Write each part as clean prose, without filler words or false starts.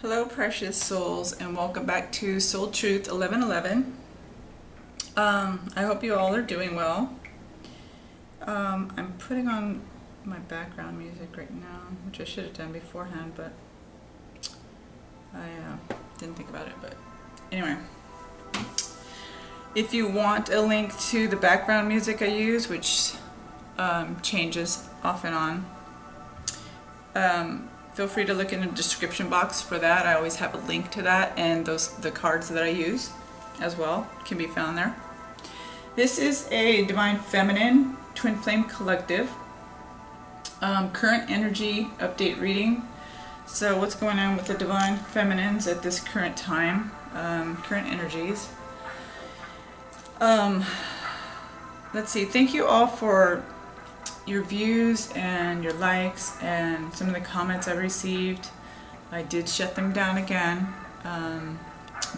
Hello precious souls, and welcome back to Soul Truth 1111. I hope you all are doing well. I'm putting on my background music right now, which I should have done beforehand, but I didn't think about it. But anyway, if you want a link to the background music I use, which changes off and on, feel free to look in the description box for that. I always have a link to that, and the cards that I use as well can be found there. This is a Divine Feminine Twin Flame Collective current energy update reading. So what's going on with the Divine Feminines at this current time, current energies. Let's see, thank you all for your views and your likes and some of the comments I received. I did shut them down again,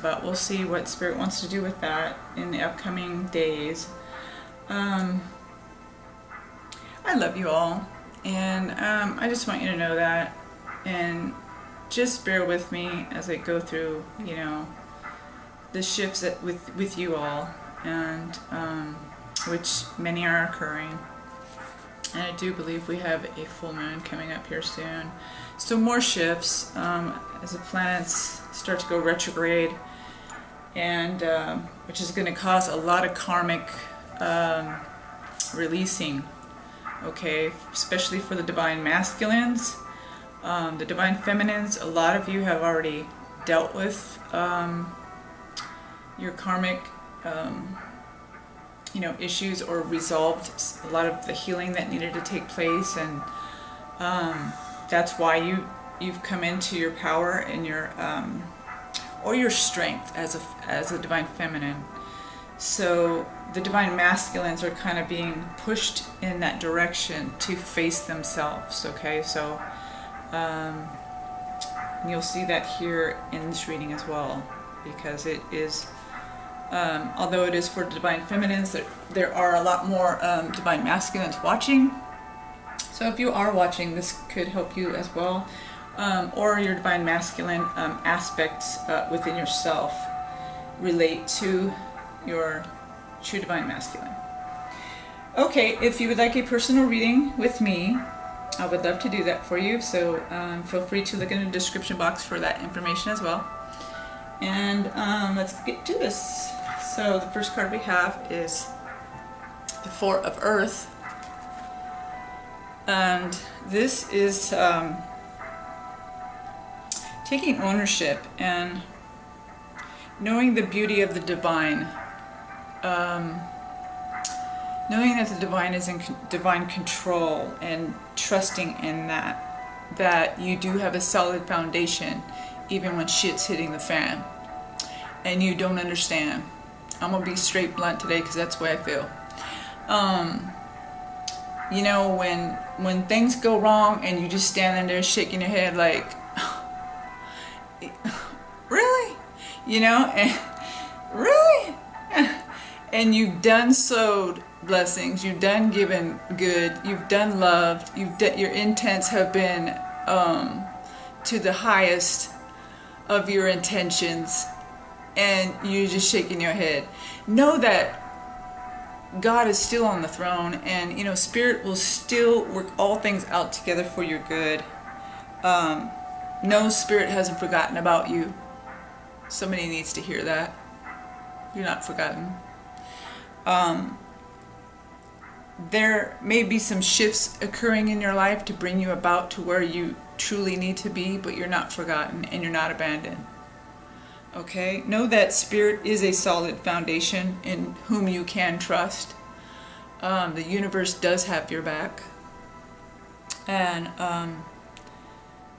but we'll see what Spirit wants to do with that in the upcoming days. I love you all, and I just want you to know that, and just bear with me as I go through, you know, the shifts that with you all, and which many are occurring. And I do believe we have a full moon coming up here soon. So more shifts as the planets start to go retrograde, and which is going to cause a lot of karmic releasing. Okay, especially for the Divine Masculines. The Divine Feminines, a lot of you have already dealt with your karmic issues, or resolved a lot of the healing that needed to take place, and that's why you've come into your power and your or your strength as a Divine Feminine. So the Divine Masculines are kind of being pushed in that direction to face themselves. Okay, so you'll see that here in this reading as well, because it is. Although it is for Divine Feminines, there are a lot more Divine Masculines watching. So if you are watching, this could help you as well. Or your Divine Masculine aspects within yourself relate to your true Divine Masculine. Okay, if you would like a personal reading with me, I would love to do that for you. So feel free to look in the description box for that information as well. And let's get to this. So the first card we have is the Four of Earth, and this is taking ownership and knowing the beauty of the divine, knowing that the divine is in divine control, and trusting in that you do have a solid foundation even when shit's hitting the fan and you don't understand. I'm gonna be straight blunt today because that's the way I feel. You know, when things go wrong and you just standing there shaking your head like, really? You know, and really? And you've done sowed blessings, you've done given good, you've done loved, your intents have been to the highest of your intentions, and you're just shaking your head. Know that God is still on the throne, and you know, Spirit will still work all things out together for your good. No, Spirit hasn't forgotten about you. Somebody needs to hear that. You're not forgotten. There may be some shifts occurring in your life to bring you about to where you truly need to be, but you're not forgotten and you're not abandoned. Okay, know that Spirit is a solid foundation in whom you can trust. The universe does have your back, and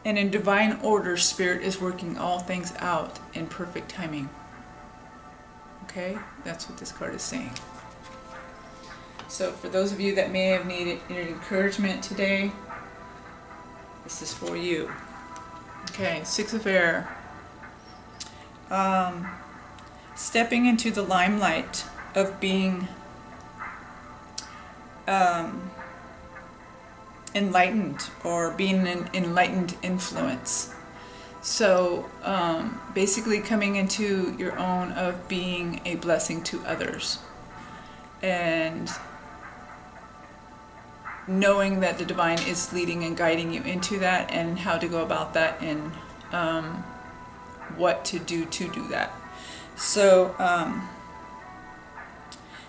in divine order, Spirit is working all things out in perfect timing. Okay, that's what this card is saying. So for those of you that may have needed encouragement today, this is for you. Okay, Six of Air. Stepping into the limelight of being enlightened, or being an enlightened influence. So basically coming into your own of being a blessing to others, and knowing that the divine is leading and guiding you into that, and how to go about that, and what to do that. So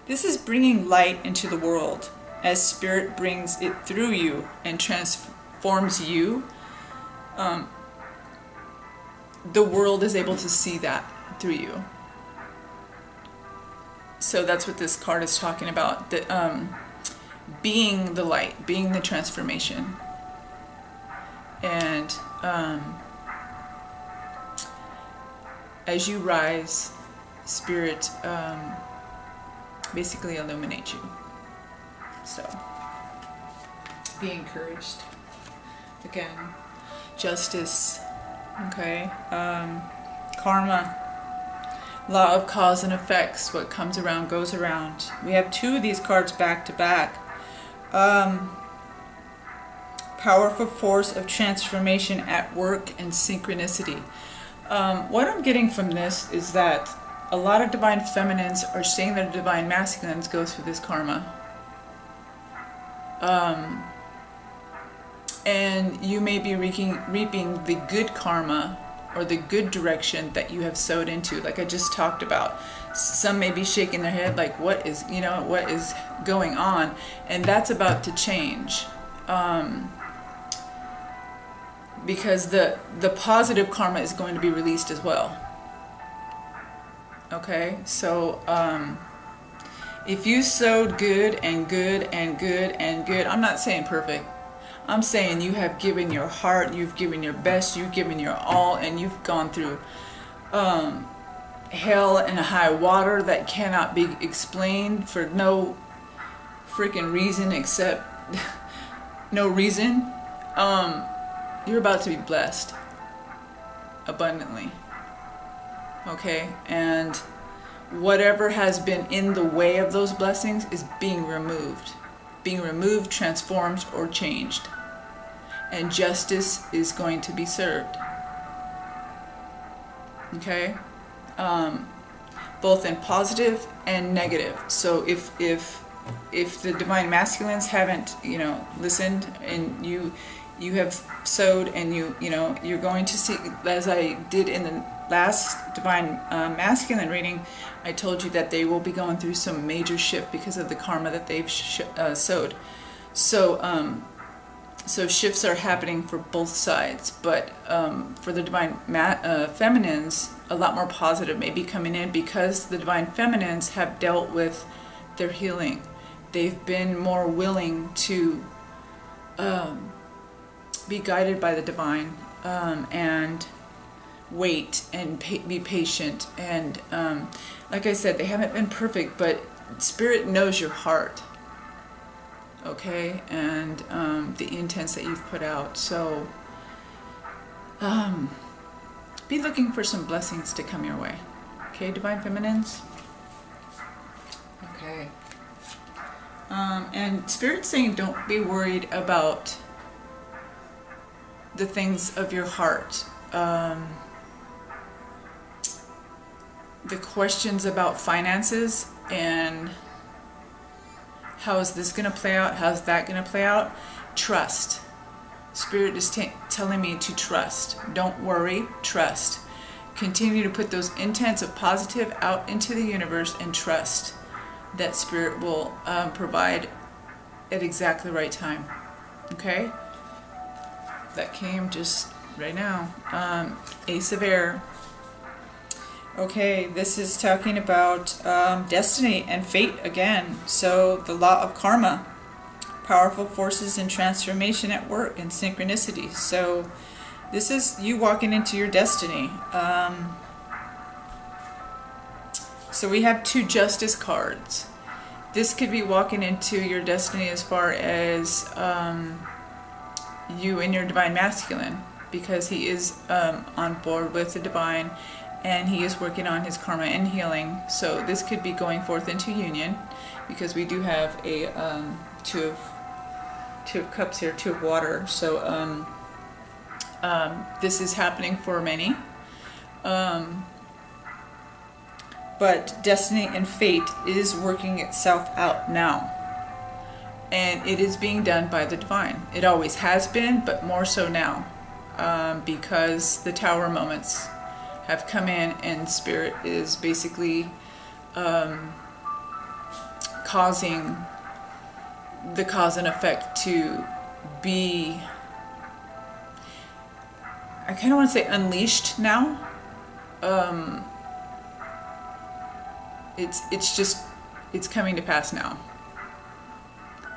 this is bringing light into the world as Spirit brings it through you and transforms you. The world is able to see that through you. So that's what this card is talking about. Being the light, being the transformation. And as you rise, Spirit basically illuminates you. So be encouraged. Again, justice. Okay, karma, law of cause and effects. What comes around goes around. We have two of these cards back to back. Powerful force of transformation at work and synchronicity. What I'm getting from this is that a lot of divine feminines are saying that divine masculines go through this karma. And you may be reaping the good karma or the good direction that you have sowed into, like I just talked about. Some may be shaking their head like, what is going on? And that's about to change. Because the positive karma is going to be released as well. Okay, so if you sowed good and good and good and good, I'm not saying perfect. I'm saying you have given your heart, you've given your best, you've given your all, and you've gone through hell and high water that cannot be explained for no freaking reason except no reason. You're about to be blessed abundantly. Okay, and whatever has been in the way of those blessings is being removed, transformed, or changed, and justice is going to be served. Okay, both in positive and negative. So if the divine masculines haven't listened, and you have sowed, and you're going to see, as I did in the last divine masculine reading, I told you that they will be going through some major shift because of the karma that they've sowed. So shifts are happening for both sides, but for the divine feminines, a lot more positive may be coming in, because the divine feminines have dealt with their healing. They've been more willing to be guided by the divine, and wait and be patient. And like I said, they haven't been perfect, but Spirit knows your heart. Okay, and the intents that you've put out. So be looking for some blessings to come your way. Okay, divine feminines. Okay. And Spirit's saying, don't be worried about the things of your heart. The questions about finances and how is this going to play out, how's that going to play out, trust. Spirit is telling me to trust. Don't worry, trust. Continue to put those intents of positive out into the universe, and trust that Spirit will provide at exactly the right time. Okay? That came just right now. Ace of Air. Okay, this is talking about destiny and fate again. So the law of karma, powerful forces in transformation at work, and synchronicity. So this is you walking into your destiny. So we have two justice cards. This could be walking into your destiny as far as you and your divine masculine, because he is on board with the divine, and he is working on his karma and healing. So this could be going forth into union, because we do have a two of cups here, two of water. So this is happening for many. But destiny and fate is working itself out now. And it is being done by the divine. It always has been, but more so now. Because the tower moments have come in and spirit is basically causing the cause and effect to be, I kind of want to say unleashed now. It's coming to pass now.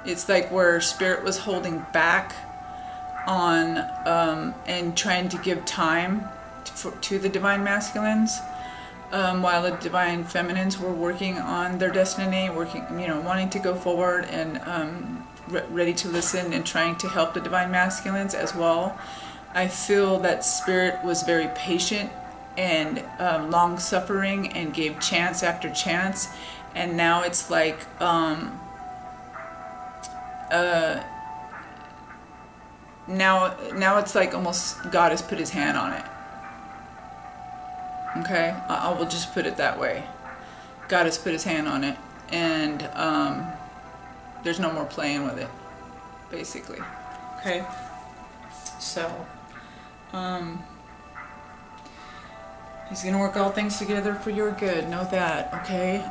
It's like where spirit was holding back on and trying to give time to the divine masculines, while the divine feminines were working on their destiny, wanting to go forward and ready to listen and trying to help the divine masculines as well. I feel that spirit was very patient and long-suffering and gave chance after chance, and now it's like now it's like almost God has put his hand on it. Okay, I will just put it that way. God has put his hand on it, and there's no more playing with it, basically. Okay, so he's gonna work all things together for your good. Know that. Okay.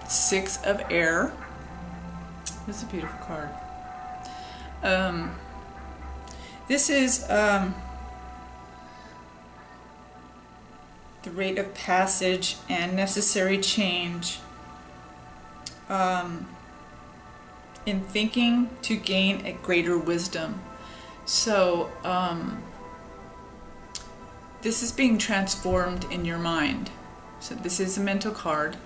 6 of Air. This is a beautiful card. This is the rate of passage and necessary change in thinking to gain a greater wisdom. So this is being transformed in your mind. So this is a mental card.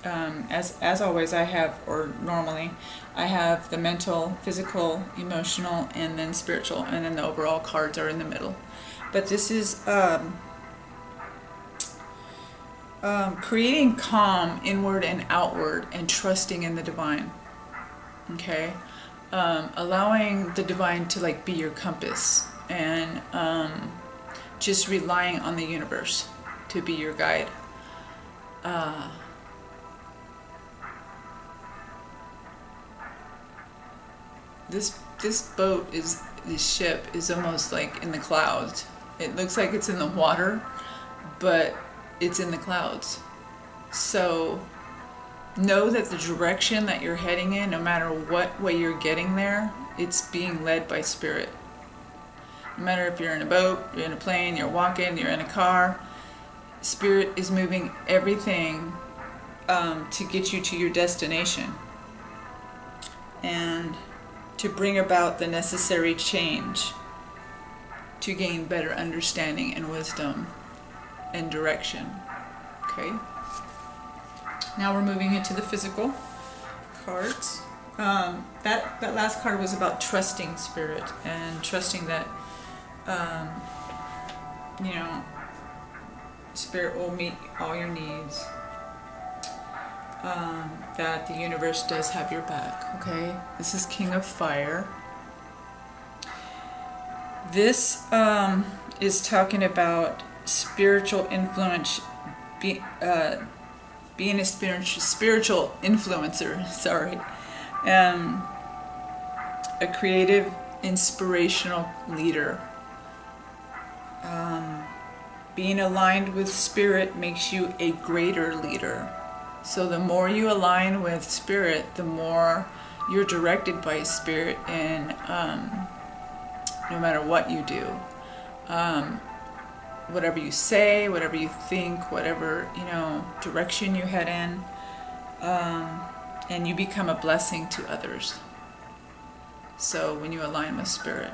As always, I have, or normally, I have the mental, physical, emotional, and then spiritual, and then the overall cards are in the middle. But this is creating calm inward and outward and trusting in the divine. Okay? Allowing the divine to like be your compass, and just relying on the universe to be your guide. This boat this ship is almost like in the clouds. It looks like it's in the water, but it's in the clouds. So know that the direction that you're heading in, no matter what way you're getting there, it's being led by spirit. No matter if you're in a boat, you're in a plane, you're walking, you're in a car, spirit is moving everything to get you to your destination and to bring about the necessary change to gain better understanding and wisdom and direction. Okay? Now we're moving into the physical cards. That last card was about trusting spirit and trusting that spirit will meet all your needs. That the universe does have your back. Okay, this is King of Fire. This is talking about spiritual influence, being a spiritual influencer. Sorry, a creative, inspirational leader. Being aligned with spirit makes you a greater leader. So the more you align with spirit, the more you're directed by spirit in no matter what you do. Whatever you say, whatever you think, whatever, direction you head in, and you become a blessing to others. So when you align with spirit.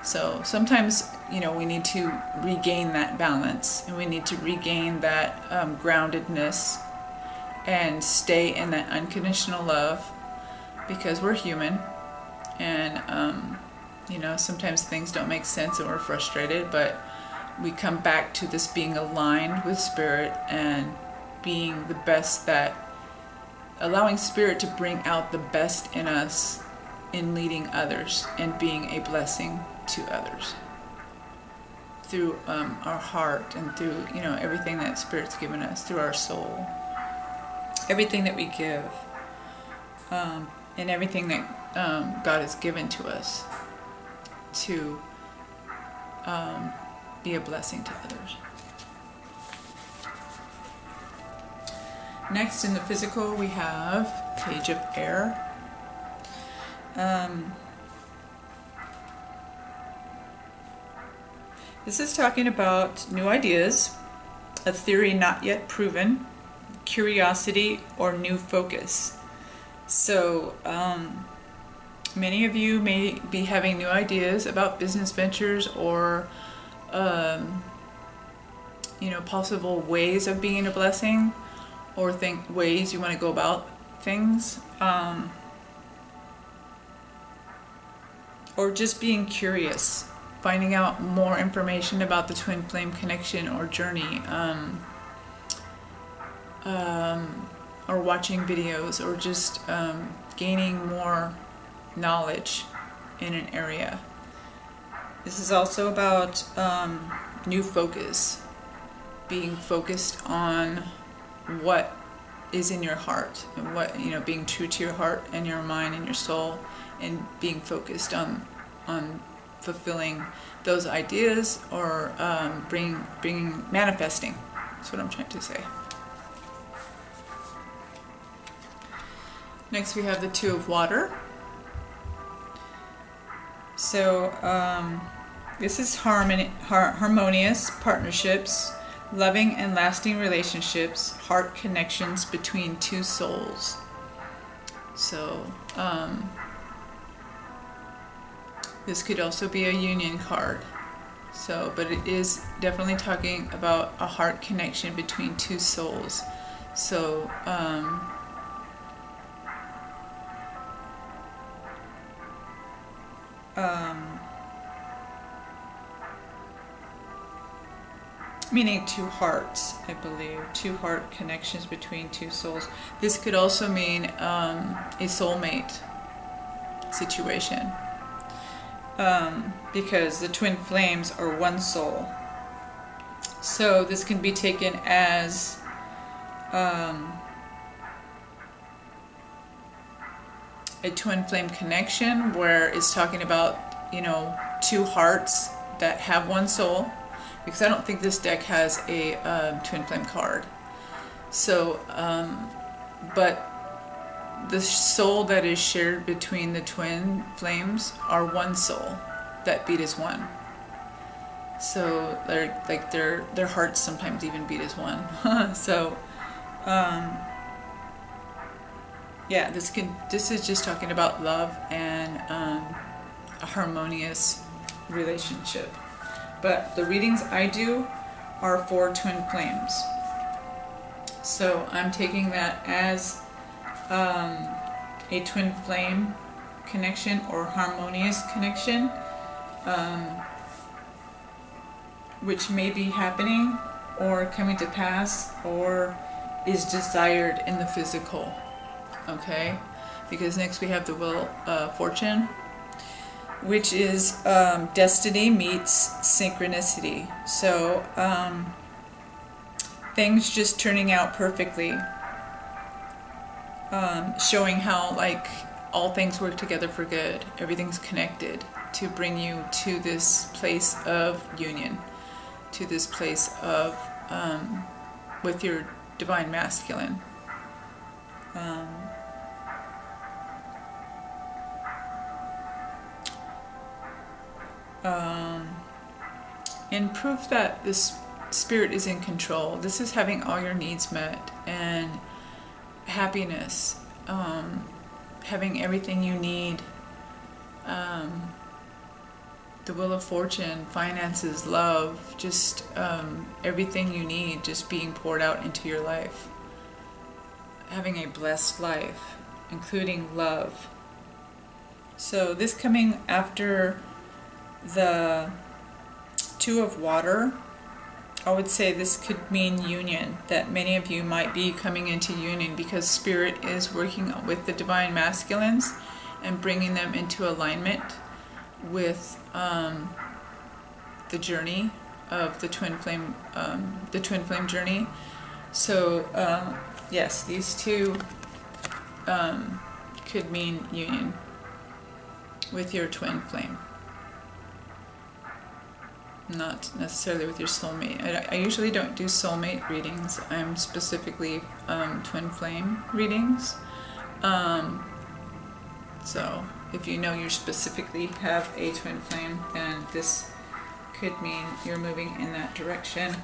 So sometimes, we need to regain that balance, and we need to regain that groundedness and stay in that unconditional love, because we're human, and sometimes things don't make sense and we're frustrated, but we come back to this being aligned with spirit and being the best, that allowing spirit to bring out the best in us in leading others and being a blessing to others. through our heart and through, you know, everything that Spirit's given us, through our soul. Everything that we give, and everything that God has given to us to be a blessing to others. Next, in the physical, we have Page of Air. This is talking about new ideas, a theory not yet proven, curiosity, or new focus. So, many of you may be having new ideas about business ventures or, you know, possible ways of being a blessing, or ways you want to go about things, or just being curious, finding out more information about the twin flame connection or journey, or watching videos, or just gaining more knowledge in an area. This is also about new focus, being focused on what is in your heart, and what, you know, being true to your heart and your mind and your soul, and being focused on fulfilling those ideas, or bringing manifesting. That's what I'm trying to say. Next, we have the Two of Water. So this is harmonious partnerships, loving and lasting relationships, heart connections between two souls. So this could also be a union card. So, but it is definitely talking about a heart connection between two souls. So meaning two hearts, I believe. Two heart connections between two souls. This could also mean a soulmate situation. Because the twin flames are one soul. So this can be taken as a twin flame connection, where it's talking about, you know, two hearts that have one soul. Because I don't think this deck has a twin flame card. So, but the soul that is shared between the twin flames are one soul that beat as one. So they're like their hearts sometimes even beat as one. So, yeah, this is just talking about love and a harmonious relationship. But the readings I do are for twin flames. So I'm taking that as a twin flame connection or harmonious connection, which may be happening or coming to pass or is desired in the physical. Okay? Because next we have the Wheel of Fortune, which is destiny meets synchronicity. So things just turning out perfectly, showing how like all things work together for good. Everything's connected to bring you to this place of union, to this place of with your divine masculine. And proof that this spirit is in control. This is having all your needs met and happiness, having everything you need, the Wheel of Fortune, finances, love, just everything you need just being poured out into your life. Having a blessed life, including love. So this coming after the Two of Water, I would say this could mean union, that many of you might be coming into union because Spirit is working with the divine masculines and bringing them into alignment with the journey of the twin flame journey. So yes, these two could mean union with your twin flame, not necessarily with your soulmate. I usually don't do soulmate readings. I'm specifically twin flame readings. So if you know you specifically have a twin flame, then this could mean you're moving in that direction.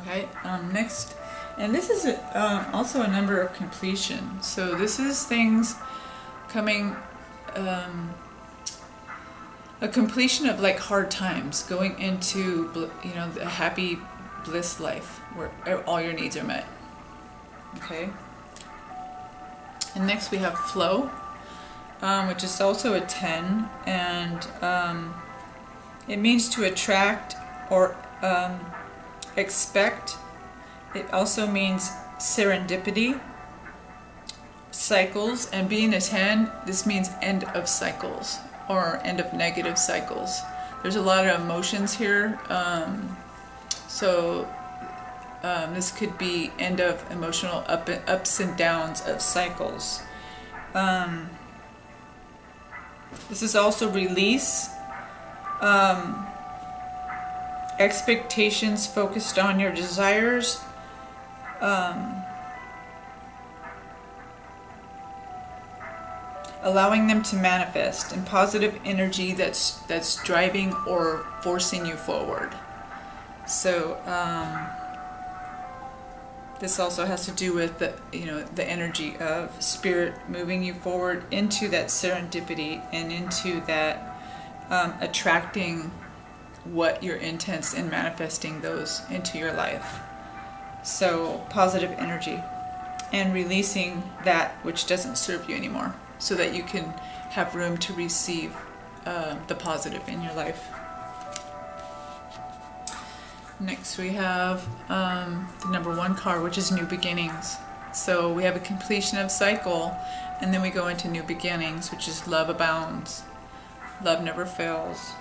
Okay, next, and this is also a number of completion. So this is things coming, a completion of like hard times, going into, you know, the happy bliss life where all your needs are met. Okay. And next we have flow, which is also a 10, and it means to attract or expect. It also means serendipity, cycles, and being a 10, this means end of cycles or end of negative cycles. There's a lot of emotions here, so this could be end of emotional ups and downs of cycles. This is also release, expectations focused on your desires, allowing them to manifest, and positive energy that's driving or forcing you forward. So this also has to do with the, you know, the energy of spirit moving you forward into that serendipity and into that attracting what your intents in manifesting those into your life. So positive energy and releasing that which doesn't serve you anymore, so that you can have room to receive the positive in your life. Next we have the number 1 card, which is new beginnings. So we have a completion of cycle, and then we go into new beginnings, which is love abounds. Love never fails.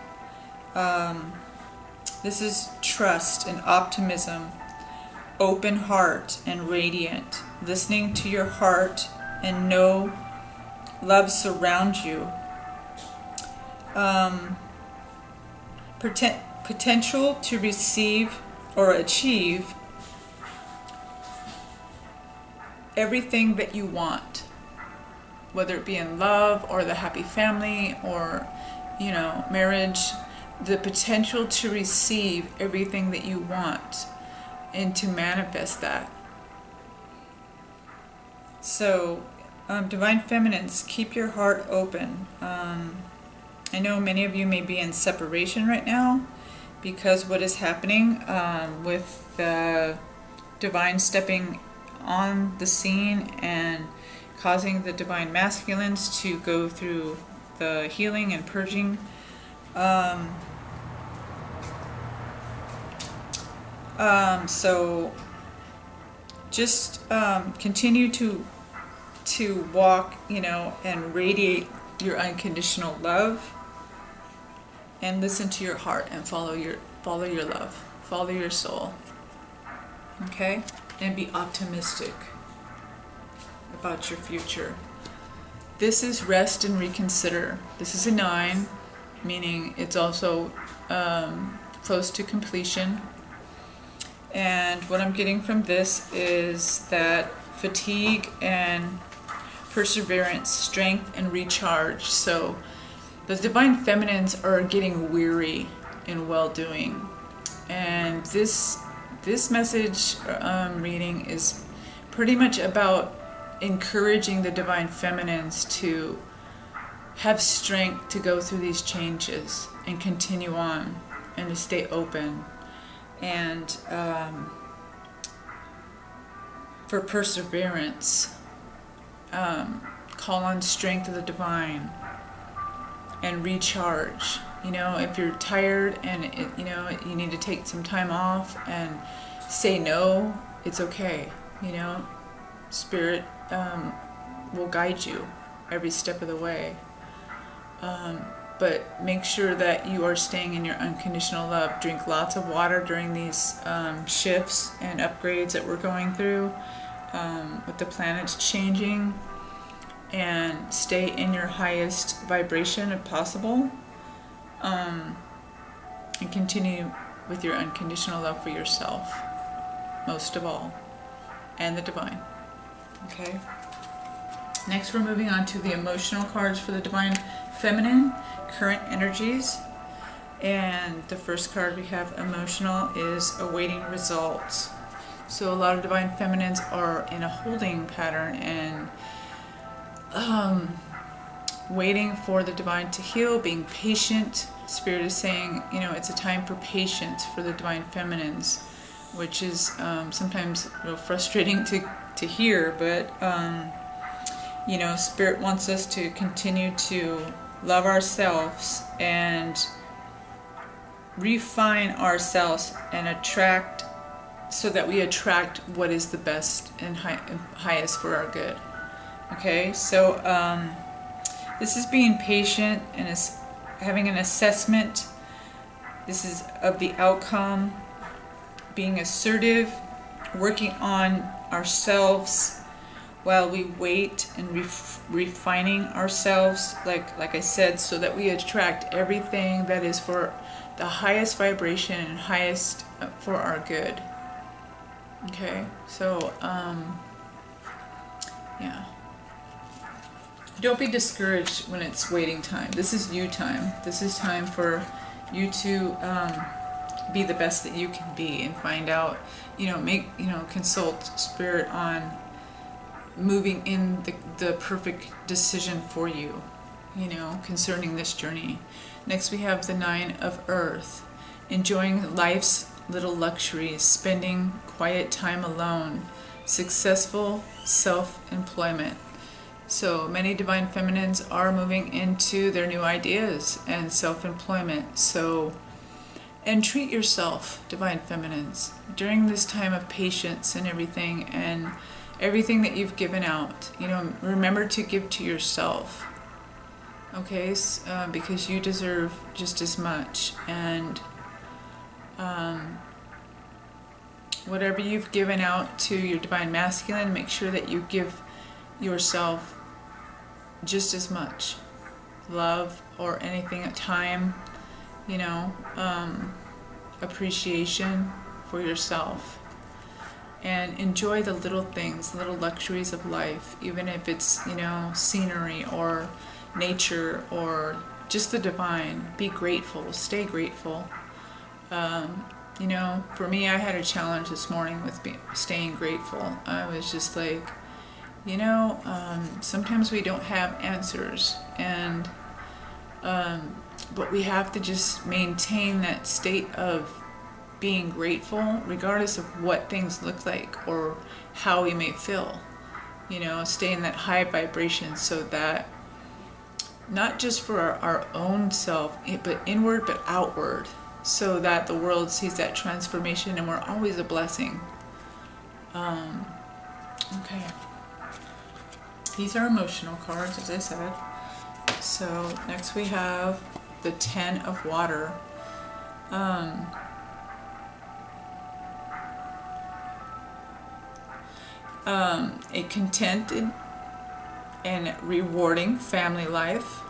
This is trust and optimism, open heart and radiant, listening to your heart and know love surrounds you. Potential to receive or achieve everything that you want, whether it be in love or the happy family or, you know, marriage. The potential to receive everything that you want and to manifest that. So divine feminines, keep your heart open. I know many of you may be in separation right now, because what is happening with the divine stepping on the scene and causing the divine masculines to go through the healing and purging. So just continue to walk, you know, and radiate your unconditional love, and listen to your heart and follow your love, follow your soul. Okay? And be optimistic about your future. This is rest and reconsider. This is a 9, meaning it's also close to completion. And what I'm getting from this is that fatigue and perseverance, strength and recharge. So the divine feminines are getting weary in well-doing. And this message reading is pretty much about encouraging the divine feminines to have strength to go through these changes and continue on and to stay open. And for perseverance, call on strength of the divine and recharge. You know, if you're tired and you know you need to take some time off and say no, it's okay. You know, Spirit will guide you every step of the way. but make sure that you are staying in your unconditional love. Drink lots of water during these shifts and upgrades that we're going through with the planets changing, and stay in your highest vibration if possible, and continue with your unconditional love for yourself, most of all, and the divine. Okay? Next, we're moving on to the emotional cards for the divine feminine, current energies. And the first card we have, emotional, is awaiting results. So a lot of divine feminines are in a holding pattern and waiting for the divine to heal, being patient. Spirit is saying, you know, it's a time for patience for the divine feminines, which is sometimes real frustrating to hear, but you know, Spirit wants us to continue to love ourselves and refine ourselves and attract, so that we attract what is the best and highest for our good. Okay, so this is being patient and is having an assessment. This is of the outcome, being assertive, working on ourselves while we wait, and refining ourselves, like I said, so that we attract everything that is for the highest vibration and highest for our good. Okay, so yeah. Don't be discouraged when it's waiting time. This is you time. This is time for you to be the best that you can be, and find out, you know, consult Spirit on moving in the perfect decision for you, you know, concerning this journey. Next we have the 9 of Earth, enjoying life's little luxuries, spending quiet time alone, successful self-employment. So many divine feminines are moving into their new ideas and self-employment. So, and treat yourself, divine feminines, during this time of patience and everything that you've given out. You know, remember to give to yourself. Okay, because you deserve just as much. And whatever you've given out to your divine masculine, make sure that you give yourself just as much love, or anything at time, you know, appreciation for yourself. And enjoy the little things, little luxuries of life, even if it's, you know, scenery or nature or just the divine. Be grateful, stay grateful. You know, for me, I had a challenge this morning with staying grateful. I was just like, you know, sometimes we don't have answers, and but we have to just maintain that state of being grateful, regardless of what things look like or how we may feel. You know, stay in that high vibration, so that not just for our own self, but inward, but outward, so that the world sees that transformation, and we're always a blessing. Okay. These are emotional cards, as I said. So next we have the 10 of Water. A contented and rewarding family life.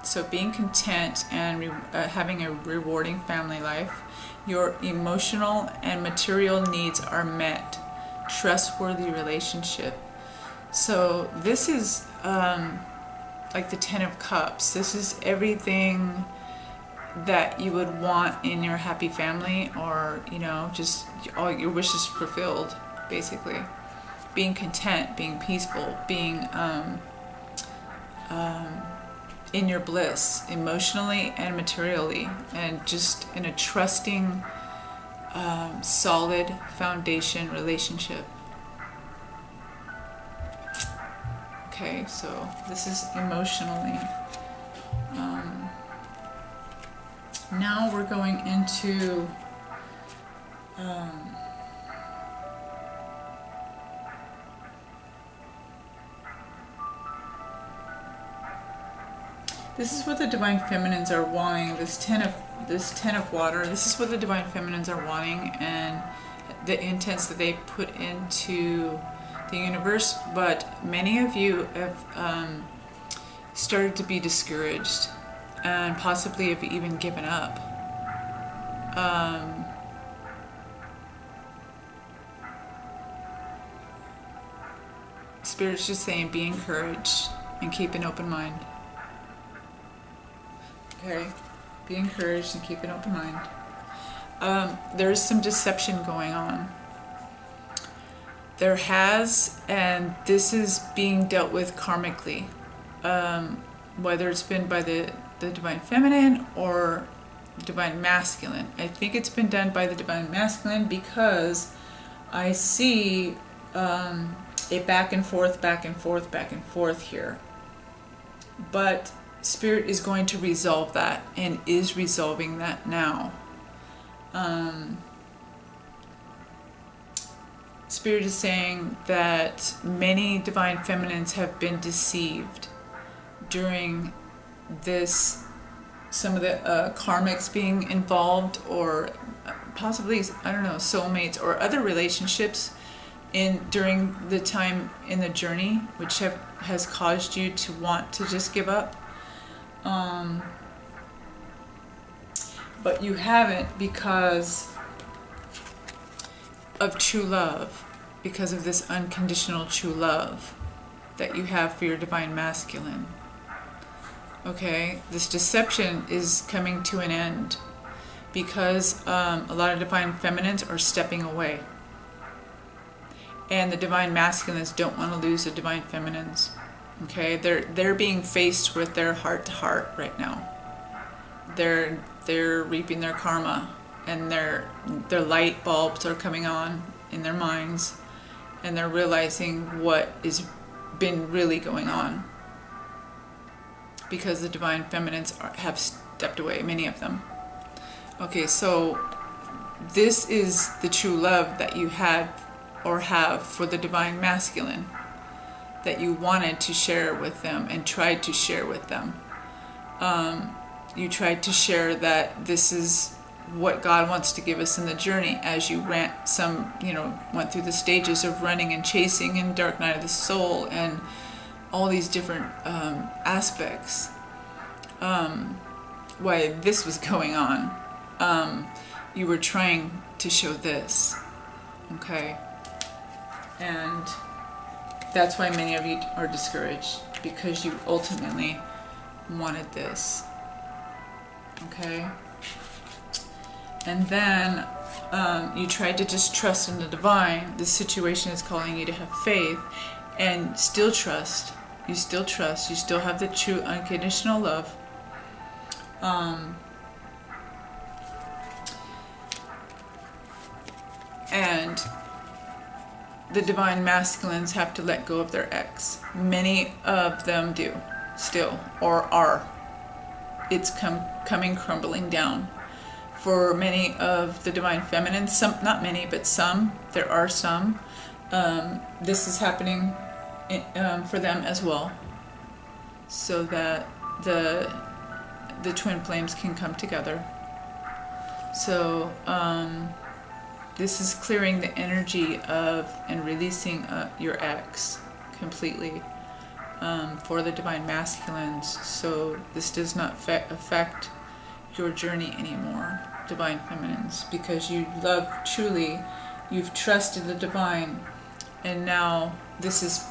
So being content and having a rewarding family life. Your emotional and material needs are met. Trustworthy relationship. So this is like the 10 of Cups. This is everything that you would want in your happy family, or, you know, just all your wishes fulfilled, basically. Being content, being peaceful, being in your bliss, emotionally and materially, and just in a trusting, solid foundation relationship. Okay, so this is emotionally. Now we're going into This is what the divine feminines are wanting. This ten of water. This is what the divine feminines are wanting, and the intents that they put into the universe. But many of you have started to be discouraged, and possibly have even given up. Spirit's just saying, be encouraged and keep an open mind. Okay, be encouraged and keep an open mind. There's some deception going on. There has, and this is being dealt with karmically. Whether it's been by the divine feminine or the divine masculine. I think it's been done by the divine masculine because I see a back and forth, back and forth, back and forth here. But Spirit is going to resolve that and is resolving that now. Spirit is saying that many divine feminines have been deceived during this, some of the karmics being involved, or possibly, I don't know, soulmates or other relationships during the time in the journey, which has caused you to want to just give up. But you haven't, because of true love, because of this unconditional true love that you have for your divine masculine. Okay, this deception is coming to an end because a lot of divine feminines are stepping away. And the divine masculines don't want to lose the divine feminines. Okay, they're being faced with their heart to heart right now. They're reaping their karma, and their light bulbs are coming on in their minds, and they're realizing what is been really going on, because the divine feminines have stepped away, many of them. Okay, so this is the true love that you had or have for the divine masculine, that you wanted to share with them and tried to share with them. You tried to share that this is what God wants to give us in the journey, as you went through the stages of running and chasing and dark night of the soul and all these different aspects. Why this was going on. You were trying to show this. Okay. And that's why many of you are discouraged, because you ultimately wanted this. Okay? And then you tried to just trust in the divine. The situation is calling you to have faith and still trust. You still trust. You still have the true unconditional love. And the divine masculines have to let go of their ex. Many of them do still, or are. It's coming crumbling down. For many of the divine feminines, some, not many, but some, there are some, this is happening for them as well, so that the twin flames can come together. So this is clearing the energy of and releasing your ex completely for the divine masculines. So this does not affect your journey anymore, divine feminines, because you love truly, you've trusted the divine, and now this is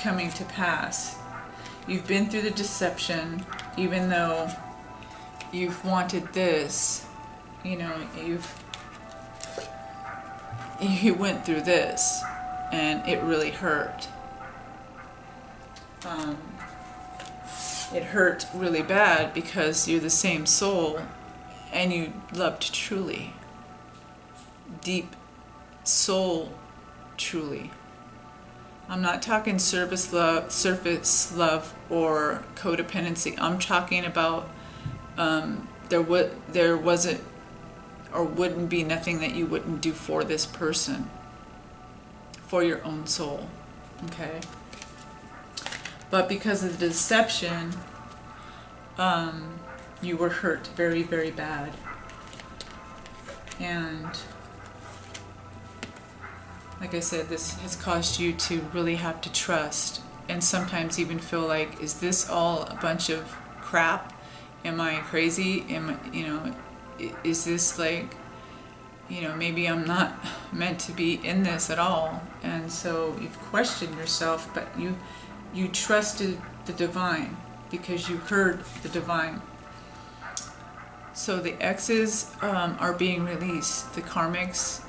coming to pass. You've been through the deception, even though you've wanted this, you went through this, and it really hurt. It hurt really bad because you're the same soul, and you loved truly. Deep soul, truly. I'm not talking surface love or codependency. I'm talking about there wasn't or wouldn't be nothing that you wouldn't do for this person, for your own soul. Okay? But because of the deception, you were hurt very, very bad. And like I said, this has caused you to really have to trust, and sometimes even feel like, is this all a bunch of crap? Am I crazy? Is this like, maybe I'm not meant to be in this at all? And so you've questioned yourself, but you trusted the divine because you heard the divine. So the exes are being released. The karmics,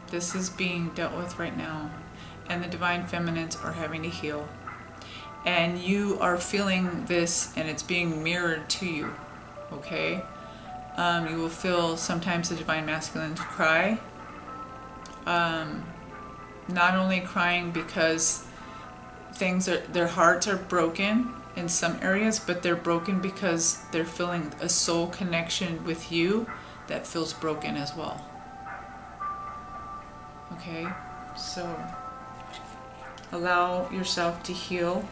this is being dealt with right now. And the divine feminines are having to heal. And you are feeling this, and it's being mirrored to you, okay? You will feel sometimes the divine masculine to cry. Not only crying because their hearts are broken in some areas, but they're broken because they're feeling a soul connection with you that feels broken as well. Okay, so allow yourself to heal,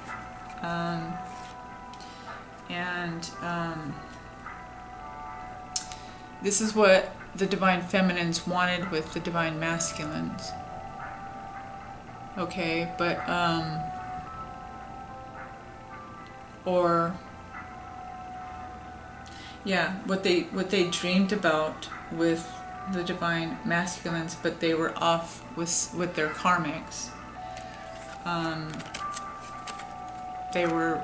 this is what the divine feminines wanted with the divine masculines. Okay, but what they dreamed about with the divine masculines, but they were off with their karmics. They were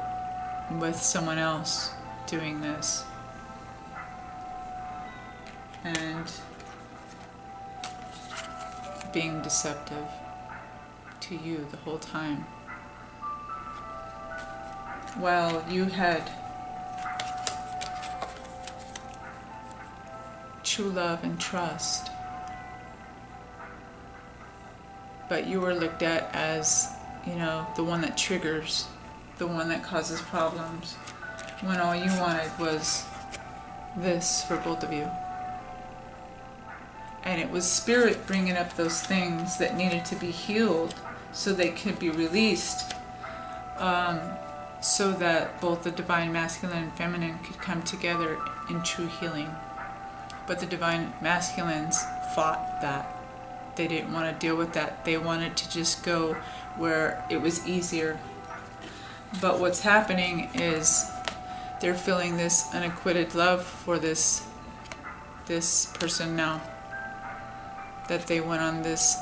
with someone else doing this, and being deceptive to you the whole time, while you had true love and trust, but you were looked at as, the one that triggers, the one that causes problems, when all you wanted was this for both of you. And it was spirit bringing up those things that needed to be healed so they could be released, so that both the divine masculine and feminine could come together in true healing. But the divine masculines fought that. They didn't want to deal with that. They wanted to just go where it was easier. But what's happening is they're feeling this unacquitted love for this person now, that they went on this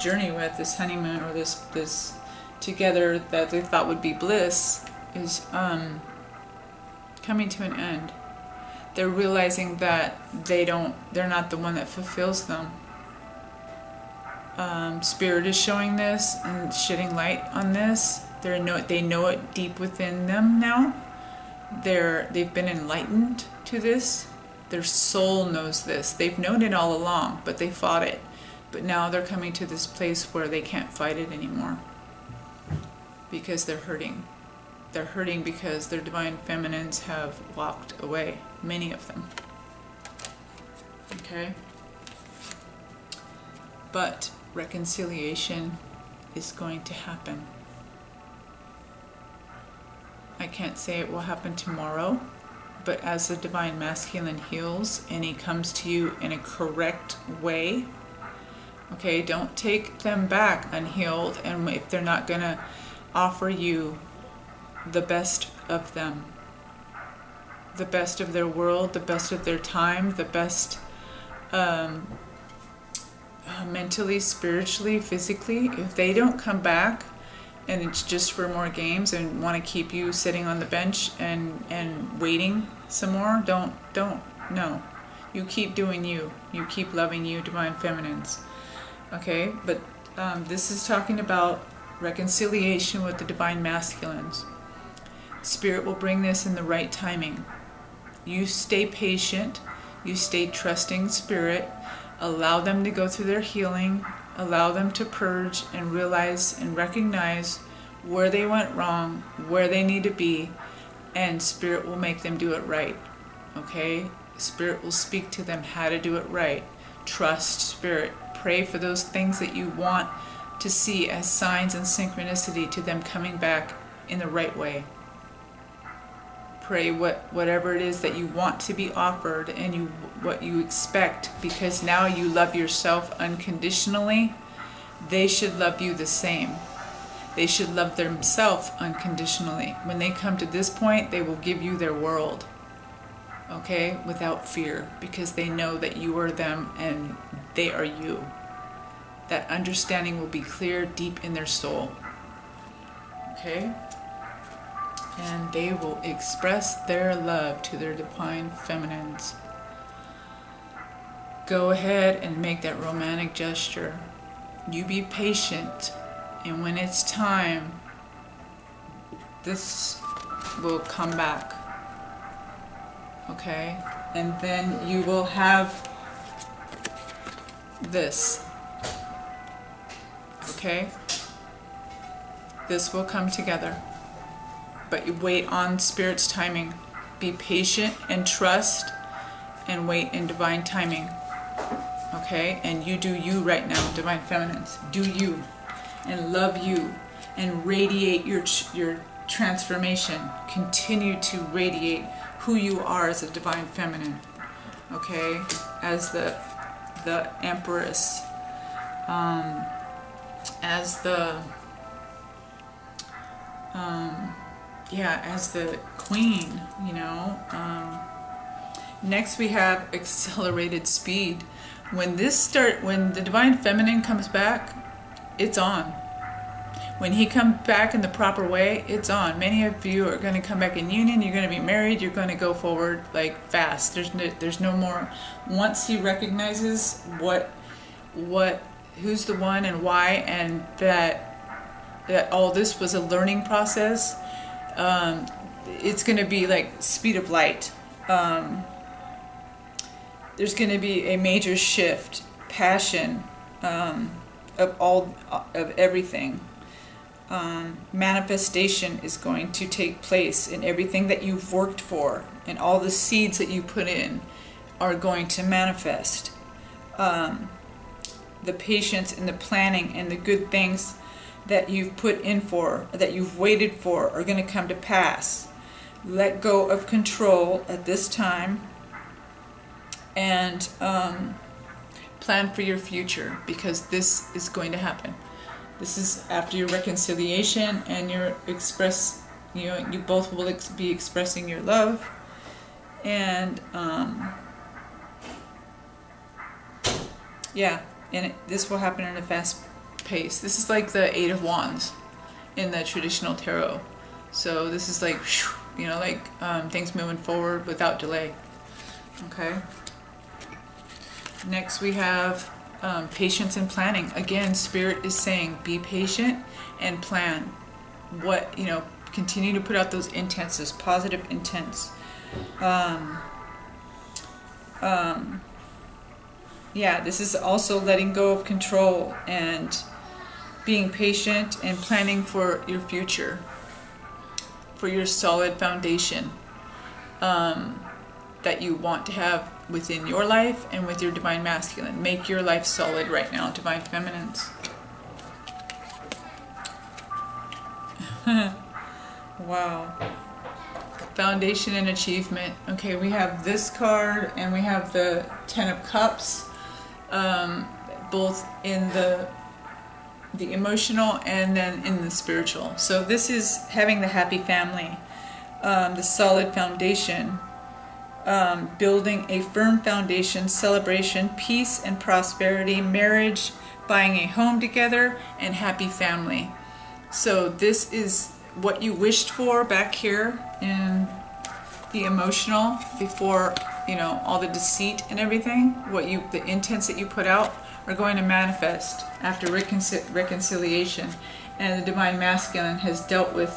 journey with, this honeymoon, or this together that they thought would be bliss, is coming to an end. They're realizing that they're not the one that fulfills them. Spirit is showing this and shedding light on this. They know it deep within them now. They've been enlightened to this. Their soul knows this. They've known it all along, but they fought it. But now they're coming to this place where they can't fight it anymore, because they're hurting. They're hurting because their divine feminines have walked away, many of them. Okay? But reconciliation is going to happen. I can't say it will happen tomorrow, but as the divine masculine heals and he comes to you in a correct way, okay, don't take them back unhealed, and if they're not going to offer you the best of them, the best of their world, the best of their time, the best mentally, spiritually, physically, if they don't come back and it's just for more games and want to keep you sitting on the bench and waiting some more, no. You keep doing you. You keep loving you, divine feminines. Okay, but this is talking about reconciliation with the divine masculines. Spirit will bring this in the right timing. You stay patient. You stay trusting Spirit. Allow them to go through their healing. Allow them to purge and realize and recognize where they went wrong, where they need to be, and Spirit will make them do it right. Okay? Spirit will speak to them how to do it right. Trust Spirit. Pray for those things that you want to see as signs and synchronicity to them coming back in the right way. Pray whatever it is that you want to be offered and what you expect, because now you love yourself unconditionally. They should love you the same. They should love themselves unconditionally. When they come to this point, they will give you their world, okay, without fear, because they know that you are them and they are you. That understanding will be clear deep in their soul, okay? And they will express their love to their divine feminines. Go ahead and make that romantic gesture. You be patient, and when it's time, this will come back, okay? And then you will have this, okay? This will come together. But you wait on Spirit's timing. Be patient and trust and wait in divine timing. Okay? And you do you right now, divine feminines. Do you. And love you. And radiate your transformation. Continue to radiate who you are as a divine feminine. Okay? As the empress. As the as the queen, you know. Next we have accelerated speed. When the divine feminine comes back, it's on. When he comes back in the proper way, it's on. Many of you are going to come back in union. You're going to be married. You're going to go forward like fast. There's no more. Once he recognizes who's the one and why, and that all this was a learning process. It's going to be like speed of light. There's going to be a major shift, passion, of everything. Manifestation is going to take place in everything that you've worked for, and all the seeds that you put in are going to manifest. The patience and the planning and the good things that you've put in for, that you've waited for, are going to come to pass. Let go of control at this time, and plan for your future, because this is going to happen. This is after your reconciliation and your you both will be expressing your love, and this will happen in a fast pace. This is like the Eight of Wands in the traditional tarot. So this is like, things moving forward without delay. Okay. Next we have patience and planning. Again, Spirit is saying, be patient and plan. Continue to put out those intents, those positive intents. This is also letting go of control and being patient and planning for your future, for your solid foundation that you want to have within your life and with your divine masculine. Make your life solid right now, divine feminines. Wow. Foundation and achievement. Okay, we have this card and we have the Ten of Cups, both in the emotional and then in the spiritual. So this is having the happy family, the solid foundation, building a firm foundation, celebration, peace and prosperity, marriage, buying a home together, and happy family. So this is what you wished for back here in the emotional, before all the deceit and everything. The intents that you put out are going to manifest after reconciliation, and the divine masculine has dealt with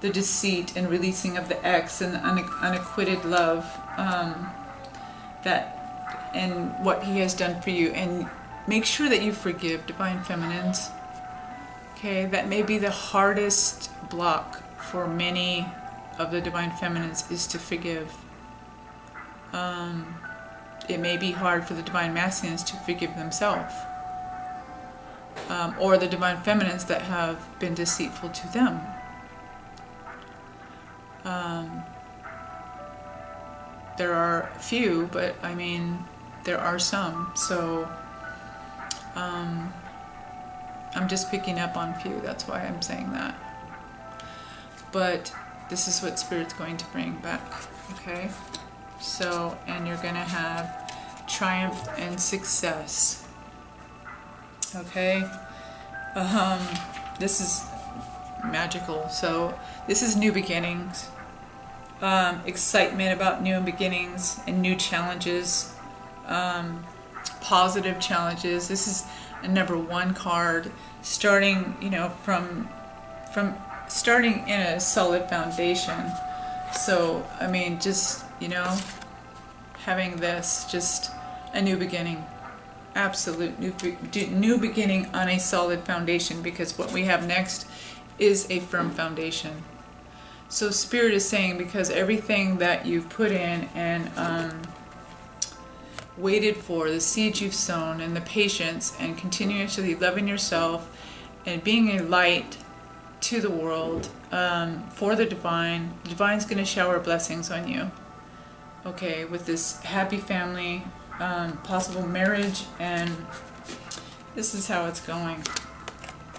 the deceit and releasing of the ex and the unacquitted love and what he has done for you. And make sure that you forgive, divine feminines. Okay, that may be the hardest block for many of the divine feminines, is to forgive. It may be hard for the divine masculines to forgive themselves, or the divine feminines that have been deceitful to them. There are few, but I mean, there are some. So I'm just picking up on few. That's why I'm saying that. But this is what Spirit's going to bring back. Okay? So, and you're going to have triumph and success. Okay? This is magical. So, this is new beginnings. Excitement about new beginnings and new challenges. Positive challenges. This is a number 1 card, starting, you know, from starting in a solid foundation. So, I mean, just, you know, having this, just a new beginning. Absolute new beginning on a solid foundation, because what we have next is a firm foundation. So Spirit is saying, because everything that you've put in and waited for, the seeds you've sown and the patience and continuously loving yourself and being a light to the world for the divine's going to shower blessings on you. Okay, with this happy family, possible marriage, and this is how it's going.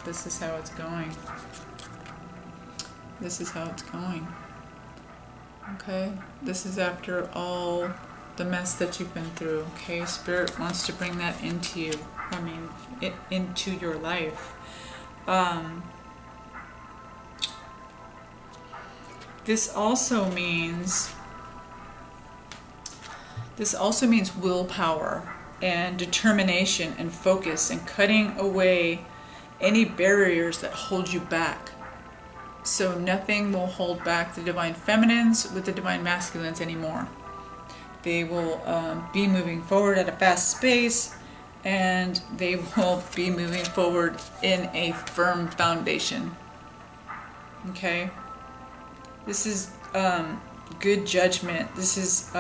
This is how it's going. This is how it's going. Okay, this is after all the mess that you've been through. Okay, Spirit wants to bring that into you. I mean, into your life. This also means willpower and determination and focus and cutting away any barriers that hold you back. So nothing will hold back the divine feminines with the divine masculines anymore. They will be moving forward at a fast pace, and they will be moving forward in a firm foundation. Okay? This is good judgment. This is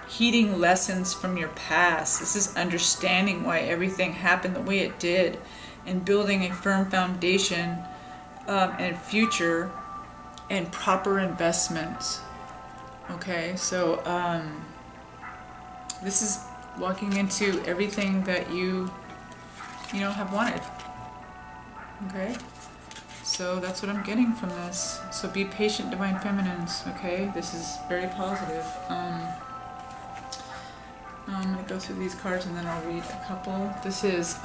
heeding lessons from your past. This is understanding why everything happened the way it did, and building a firm foundation and future and proper investments. Okay, so this is walking into everything that you know have wanted. Okay, so that's what I'm getting from this. So be patient, divine feminines. Okay, this is very positive. I'm going to go through these cards and then I'll read a couple. This is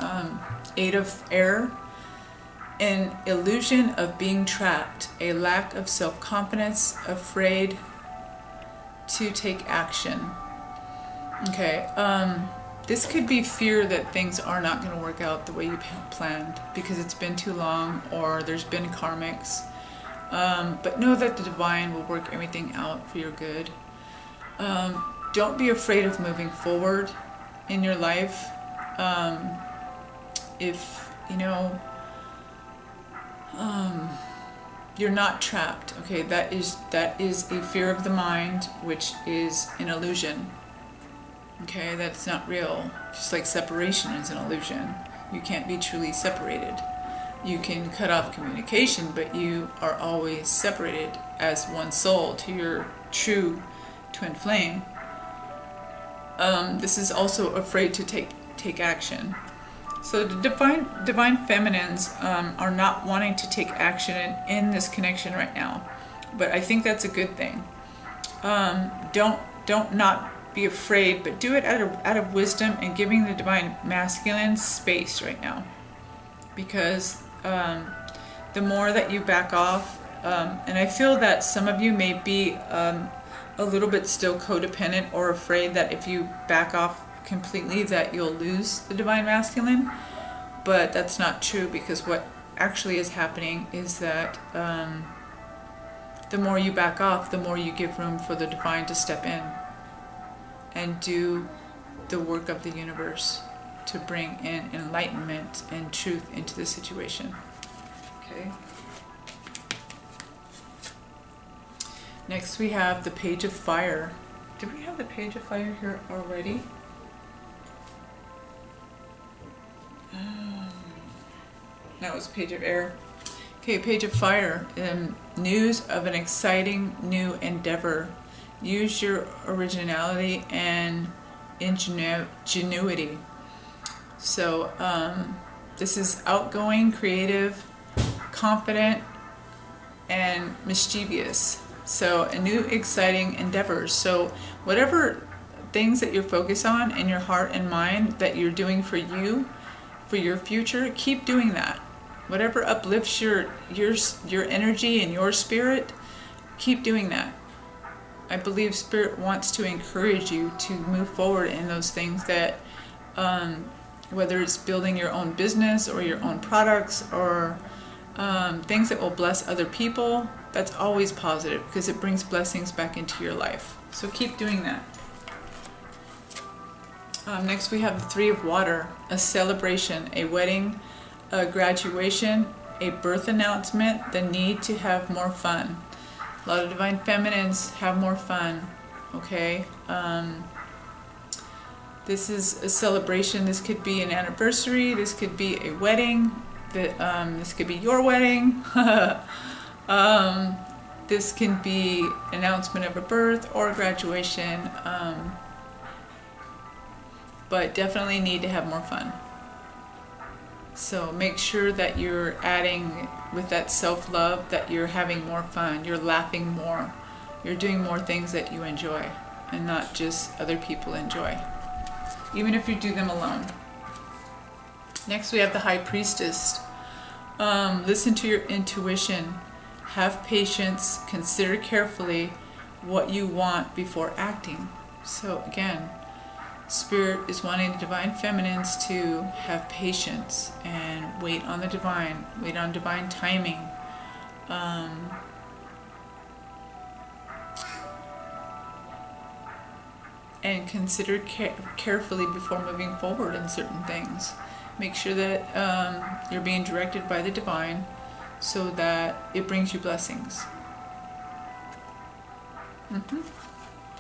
8 of Air. An illusion of being trapped, a lack of self-confidence, afraid to take action. Okay, this could be fear that things are not going to work out the way you planned because it's been too long, or there's been karmics. But know that the divine will work everything out for your good. Don't be afraid of moving forward in your life. If, you know, you're not trapped. Okay, that is a fear of the mind, which is an illusion. Okay, that's not real. Just like separation is an illusion. You can't be truly separated. You can cut off communication, but you are always separated as one soul to your true twin flame. This is also afraid to take action. So the divine feminines are not wanting to take action in this connection right now, but I think that's a good thing. Don't not be afraid, but do it out of wisdom and giving the divine masculine space right now, because the more that you back off, and I feel that some of you may be a little bit still codependent or afraid that if you back off completely that you'll lose the divine masculine, but that's not true, because what actually is happening is that the more you back off, the more you give room for the divine to step in and do the work of the universe to bring in enlightenment and truth into the situation. Okay. Next we have the Page of Fire. Did we have the Page of Fire here already? That was Page of Air. Okay, Page of Fire. News of an exciting new endeavor. Use your originality and ingenuity. So this is outgoing, creative, confident, and mischievous. So a new exciting endeavors. So whatever things that you're focused on in your heart and mind that you're doing for you, for your future, keep doing that. Whatever uplifts your energy and your spirit, keep doing that. I believe Spirit wants to encourage you to move forward in those things that, whether it's building your own business or your own products or things that will bless other people, that's always positive because it brings blessings back into your life. So keep doing that. Next we have the Three of Water, a celebration, a wedding, a graduation, a birth announcement, the need to have more fun. A lot of Divine Feminines have more fun, okay? This is a celebration. This could be an anniversary. This could be a wedding. This could be your wedding. This can be announcement of a birth or a graduation. But definitely need to have more fun. So make sure that you're adding with that self-love, that you're having more fun, you're laughing more, you're doing more things that you enjoy and not just other people enjoy, even if you do them alone. Next we have the High Priestess. Listen to your intuition, have patience, consider carefully what you want before acting. So again, Spirit is wanting the Divine Feminines to have patience and wait on the Divine, wait on Divine timing. And consider carefully before moving forward in certain things. Make sure that you're being directed by the Divine so that it brings you blessings.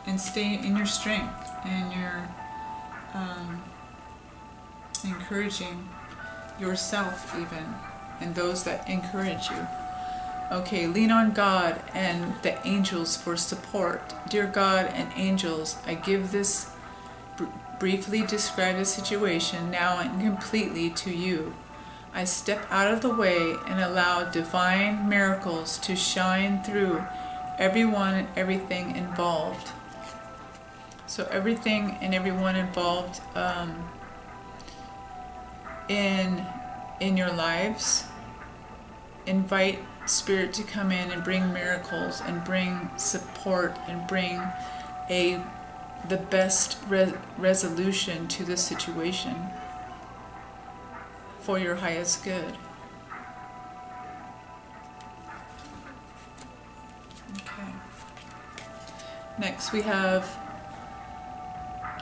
And stay in your strength and your encouraging yourself even, and those that encourage you. Okay, lean on God and the angels for support. Dear God and angels, I give this briefly describe the situation now and completely to you. I step out of the way and allow divine miracles to shine through everyone and everything involved. So everything and everyone involved in your lives, invite Spirit to come in and bring miracles and bring support and bring the best resolution to the situation for your highest good. Okay. Next we have,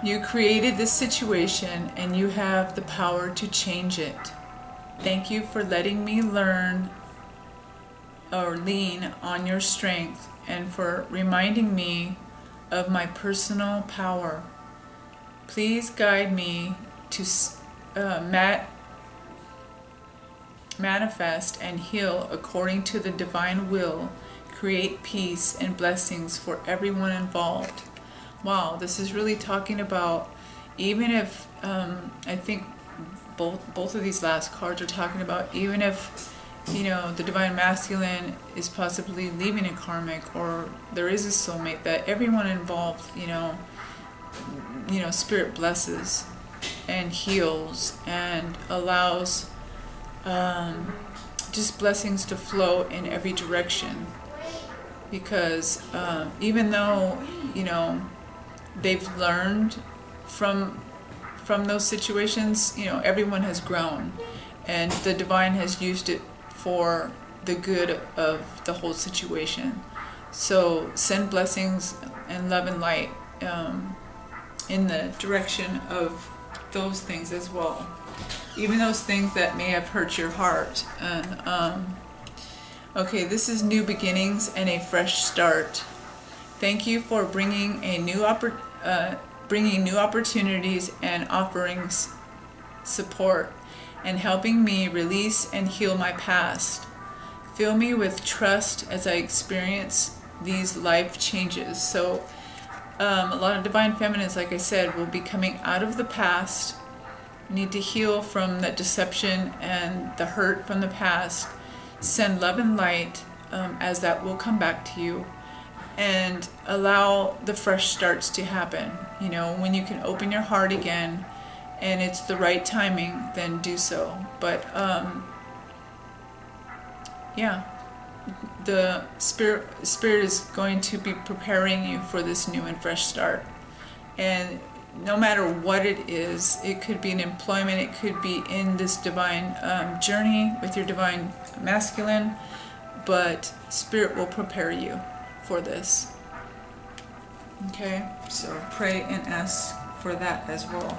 you created this situation and you have the power to change it. Thank you for letting me learn or lean on your strength and for reminding me of my personal power. Please guide me to manifest and heal according to the divine will. Create peace and blessings for everyone involved. Wow, this is really talking about, even if, I think both of these last cards are talking about, even if, you know, the Divine Masculine is possibly leaving a karmic, or there is a soulmate, that everyone involved, you know, Spirit blesses and heals and allows just blessings to flow in every direction. Because even though, you know, they've learned from those situations, you know, everyone has grown and the Divine has used it for the good of the whole situation. So send blessings and love and light in the direction of those things as well, even those things that may have hurt your heart. And okay, this is new beginnings and a fresh start. Thank you for bringing new opportunities and offerings support and helping me release and heal my past. Fill me with trust as I experience these life changes. So a lot of divine feminines, like I said, will be coming out of the past. You need to heal from that deception and the hurt from the past. Send love and light as that will come back to you. And allow the fresh starts to happen. You know, when you can open your heart again and it's the right timing, then do so. But yeah, the spirit is going to be preparing you for this new and fresh start. And no matter what it is, it could be an employment, it could be in this divine journey with your divine masculine, but spirit will prepare you for this. Okay, so pray and ask for that as well.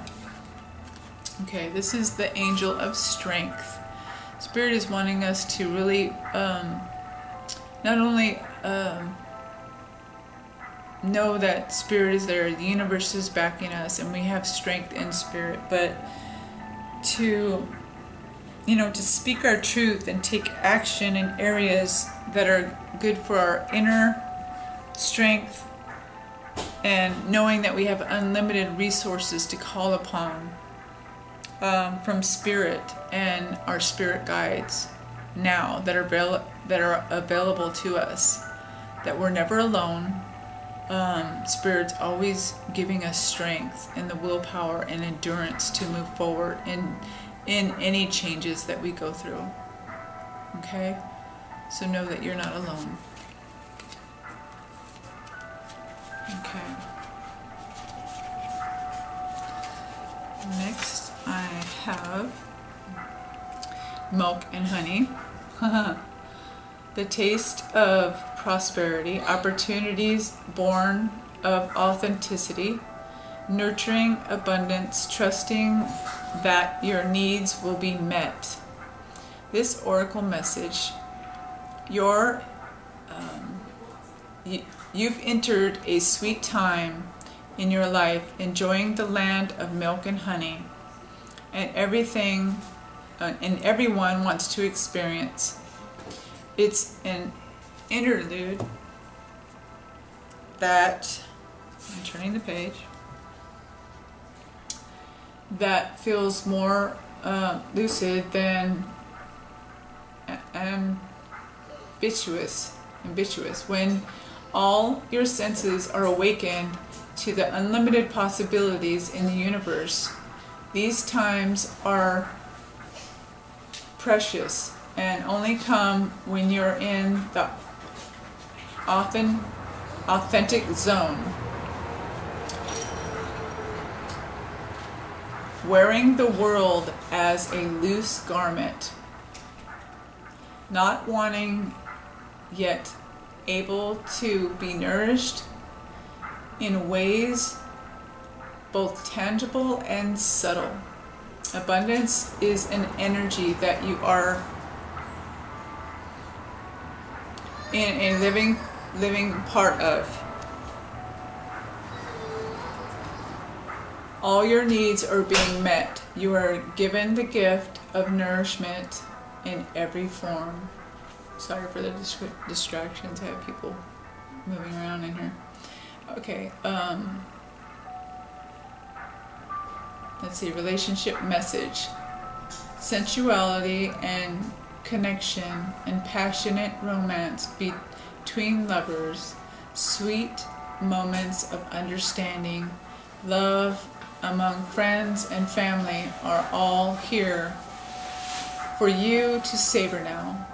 Okay, this is the angel of strength. Spirit is wanting us to really not only know that spirit is there, the universe is backing us, and we have strength in spirit, but to, you know, to speak our truth and take action in areas that are good for our inner strength, and knowing that we have unlimited resources to call upon from spirit and our spirit guides now that are available to us, that we're never alone. Spirit's always giving us strength and the willpower and endurance to move forward in any changes that we go through. Okay, so know that you're not alone. Okay. Next I have milk and honey. The taste of prosperity, opportunities born of authenticity, nurturing abundance, trusting that your needs will be met. This oracle message, you've entered a sweet time in your life, enjoying the land of milk and honey, and everything and everyone wants to experience. It's an interlude that, I'm turning the page, that feels more lucid than ambitious, when all your senses are awakened to the unlimited possibilities in the universe. These times are precious and only come when you're in the authentic zone. Wearing the world as a loose garment, not wanting yet able to be nourished in ways both tangible and subtle. Abundance is an energy that you are in a living part of. All your needs are being met. You are given the gift of nourishment in every form. Sorry for the distractions. I have people moving around in here. Okay. Let's see. Relationship message. Sensuality and connection and passionate romance between lovers. Sweet moments of understanding. Love among friends and family are all here for you to savor now.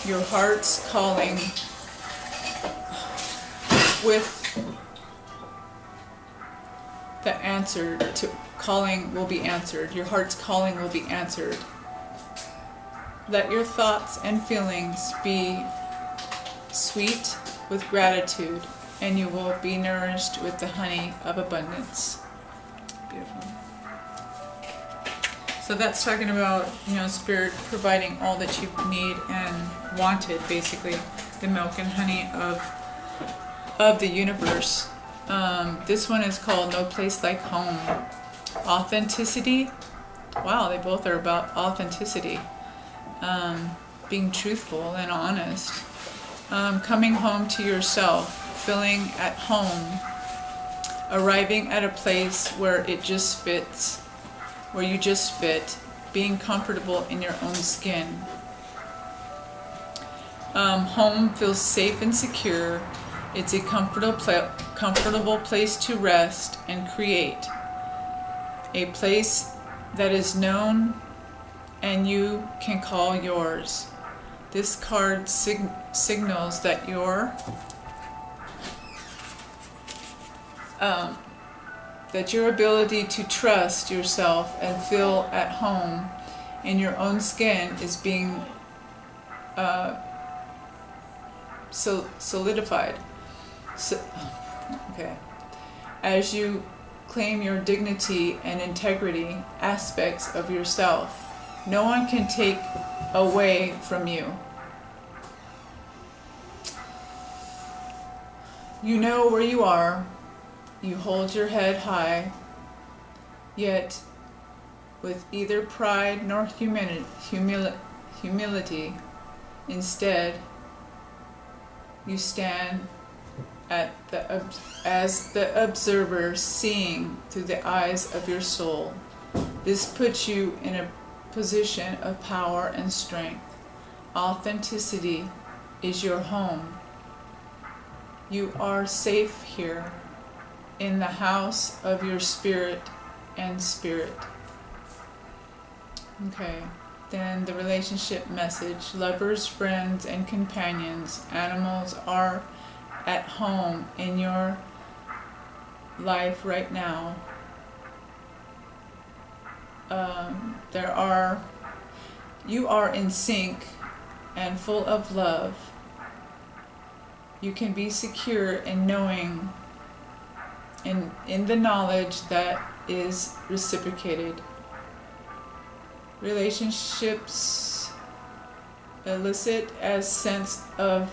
Your heart's calling with the answer to calling will be answered. Your heart's calling will be answered. Let your thoughts and feelings be sweet with gratitude, and you will be nourished with the honey of abundance. Beautiful. So that's talking about, you know, Spirit providing all that you need and wanted, basically, the milk and honey of the universe. This one is called No Place Like Home. Authenticity. Wow, they both are about authenticity. being truthful and honest. Coming home to yourself, feeling at home, arriving at a place where it just fits, where you just fit, being comfortable in your own skin. Home feels safe and secure. It's a comfortable place to rest and create. A place that is known and you can call yours. This card signals that your ability to trust yourself and feel at home in your own skin is being solidified. Okay. As you claim your dignity and integrity aspects of yourself, no one can take away from you. You know where you are. You hold your head high, yet with either pride nor humility. Instead, you stand as the observer, seeing through the eyes of your soul. This puts you in a position of power and strength. Authenticity is your home. You are safe here, in the house of your spirit and spirit. Okay, then the relationship message. Lovers, friends, and companions, animals are at home in your life right now. You are in sync and full of love. You can be secure in knowing, in the knowledge that is reciprocated. Relationships elicit a sense of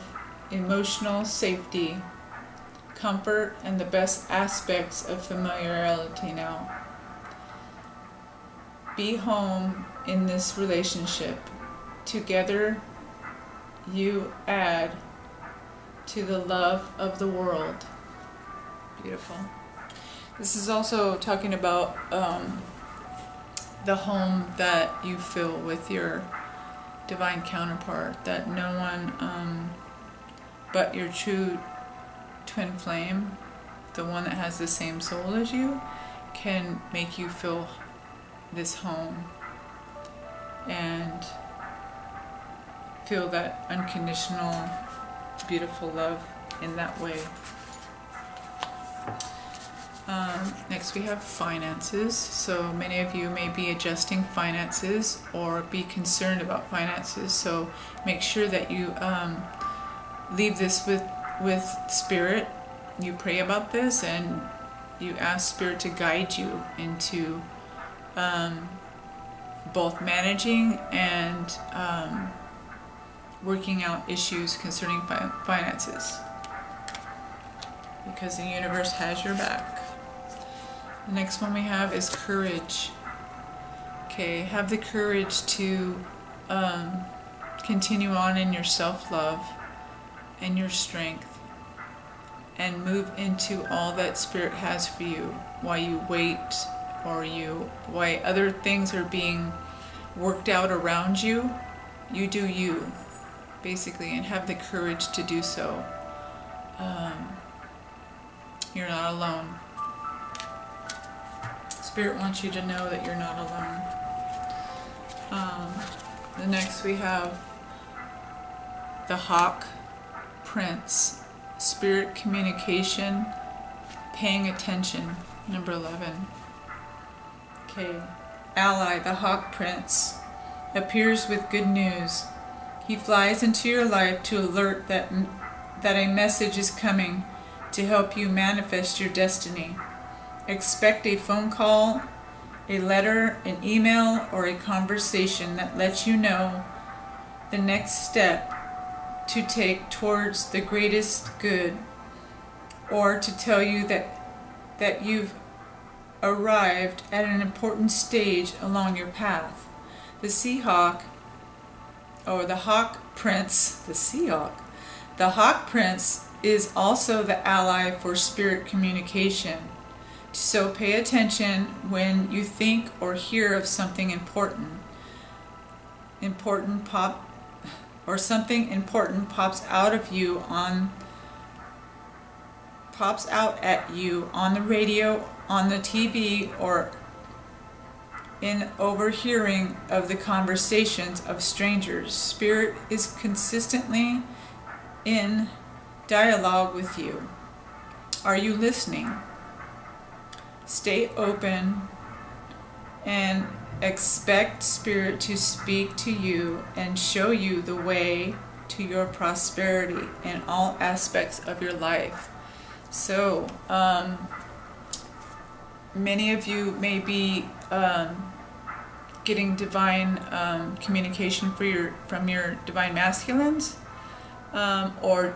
emotional safety, comfort, and the best aspects of familiarity now. Be home in this relationship. Together you add to the love of the world. Beautiful. This is also talking about the home that you fill with your divine counterpart, that no one but your true twin flame, the one that has the same soul as you, can make you feel this home and feel that unconditional, beautiful love in that way. Next we have finances. So many of you may be adjusting finances or be concerned about finances, so make sure that you leave this with Spirit. You pray about this and you ask Spirit to guide you into both managing and working out issues concerning finances, because the universe has your back. The next one we have is courage. Okay, have the courage to continue on in your self-love and your strength and move into all that Spirit has for you while you wait, or why other things are being worked out around you. You do you, basically, and have the courage to do so. You're not alone. Spirit wants you to know that you're not alone. The next we have the Hawk Prince. Spirit communication, paying attention, number 11. Okay. Ally, the Hawk Prince, appears with good news. He flies into your life to alert that a message is coming to help you manifest your destiny. Expect a phone call, a letter, an email, or a conversation that lets you know the next step to take towards the greatest good, or to tell you that you've arrived at an important stage along your path. The Seahawk or the Hawk Prince, the Sea Hawk. The Hawk Prince is also the ally for spirit communication. So pay attention when you think or hear of something important. Something important pops out at you on the radio, on the TV, or in overhearing of the conversations of strangers. Spirit is consistently in dialogue with you. Are you listening? Stay open and expect Spirit to speak to you and show you the way to your prosperity in all aspects of your life. So, many of you may be getting divine communication from your divine masculines, or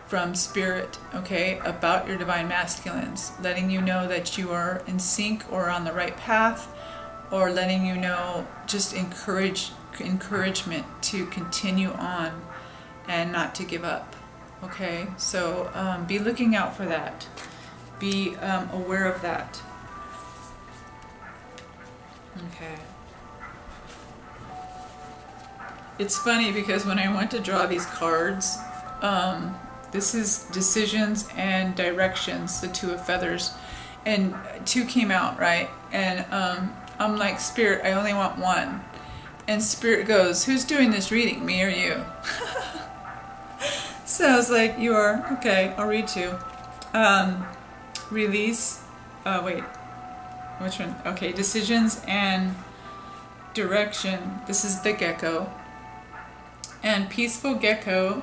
from Spirit, okay, about your divine masculines, letting you know that you are in sync or on the right path, or letting you know, just encouragement to continue on and not to give up. Okay, so be looking out for that. Be aware of that. Okay. It's funny because when I went to draw these cards, this is decisions and directions, the Two of Feathers, and two came out, right? And I'm like, Spirit, I only want one. And Spirit goes, who's doing this reading, me or you? So I was like, you are. Okay, I'll read two. Release. Wait. Which one? Okay, decisions and direction. This is the gecko. And peaceful gecko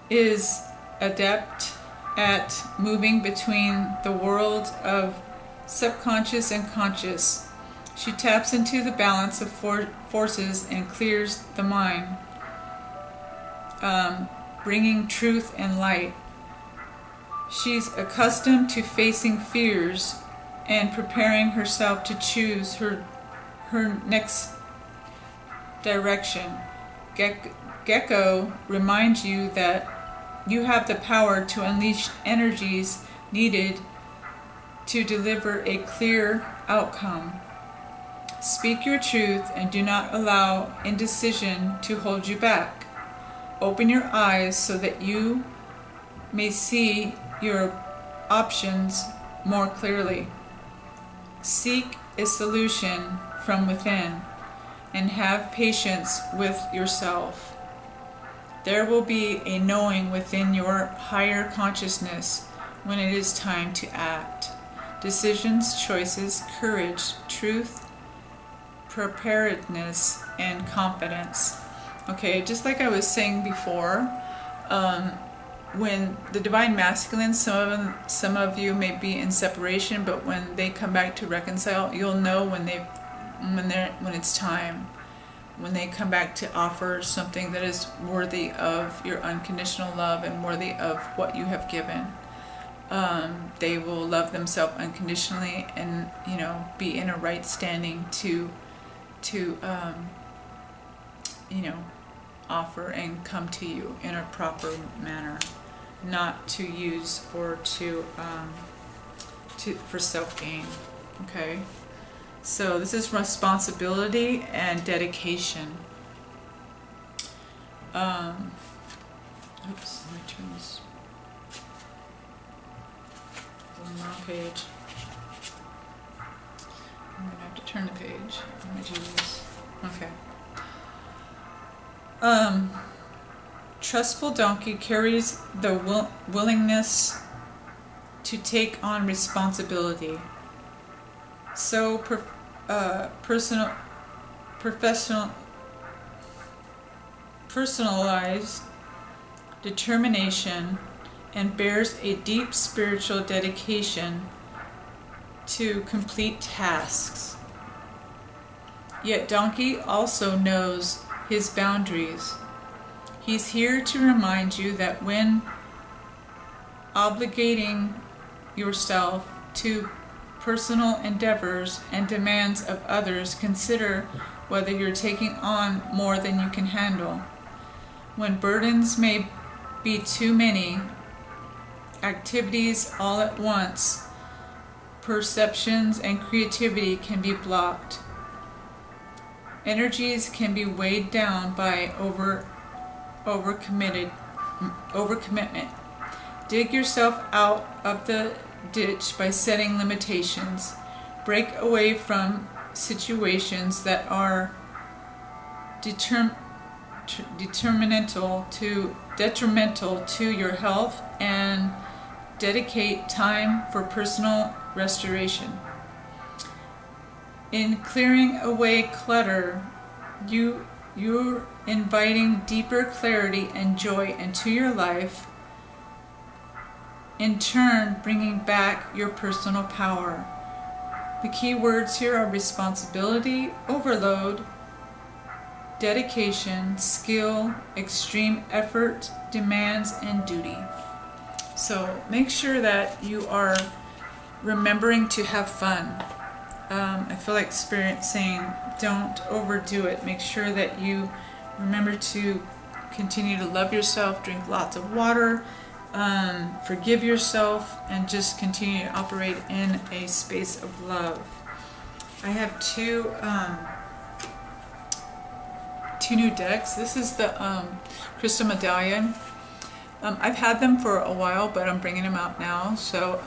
is adept at moving between the world of subconscious and conscious. She taps into the balance of forces and clears the mind, bringing truth and light. She's accustomed to facing fears and preparing herself to choose her next direction. Gecko reminds you that you have the power to unleash energies needed to deliver a clear outcome. Speak your truth and do not allow indecision to hold you back. Open your eyes so that you may see your options more clearly. Seek a solution from within and have patience with yourself. There will be a knowing within your higher consciousness when it is time to act. Decisions, choices, courage, truth, preparedness, and confidence. Okay, just like I was saying before, when the divine masculine, some of you may be in separation, but when they come back to reconcile, you'll know when it's time. When they come back to offer something that is worthy of your unconditional love and worthy of what you have given, they will love themselves unconditionally and, you know, be in a right standing to you know, offer and come to you in a proper manner, not to use or for self-gain. Okay. So this is responsibility and dedication. Oops, let me turn this on the wrong page. I'm gonna have to turn the page. Let me do this. Okay. Trustful donkey carries the willingness to take on responsibility. So personalized determination and bears a deep spiritual dedication to complete tasks. Yet Donkey also knows his boundaries. He's here to remind you that when obligating yourself to personal endeavors and demands of others, consider whether you're taking on more than you can handle. When burdens may be too many, activities all at once, perceptions and creativity can be blocked. Energies can be weighed down by overcommitment. Dig yourself out of the ditch by setting limitations. Break away from situations that are detrimental to your health, and dedicate time for personal restoration. In clearing away clutter, you're inviting deeper clarity and joy into your life, in turn bringing back your personal power. The key words here are responsibility, overload, dedication, skill, extreme effort, demands, and duty. So make sure that you are remembering to have fun. I feel like Spirit saying don't overdo it. Make sure that you remember to continue to love yourself, drink lots of water, forgive yourself, and just continue to operate in a space of love. I have two new decks. This is the Crystal Medallion. I've had them for a while, but I'm bringing them out now. So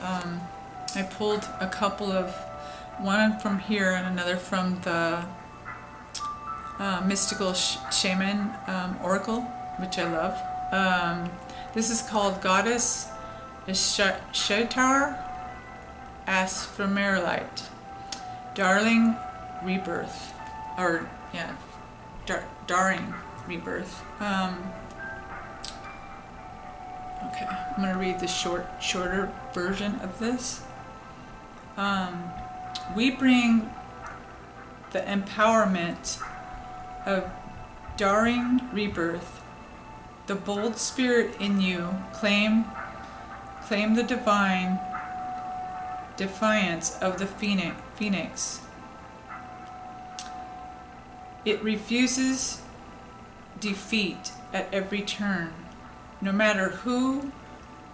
I pulled a couple of, one from here and another from the Mystical Shaman Oracle, which I love. This is called Goddess Ishtar Asphemerolite, Darling Rebirth, or yeah, Daring Rebirth. Okay, I'm going to read the shorter version of this. We bring the empowerment of Daring Rebirth, the bold spirit in you. Claim the divine defiance of the phoenix. It refuses defeat at every turn, no matter who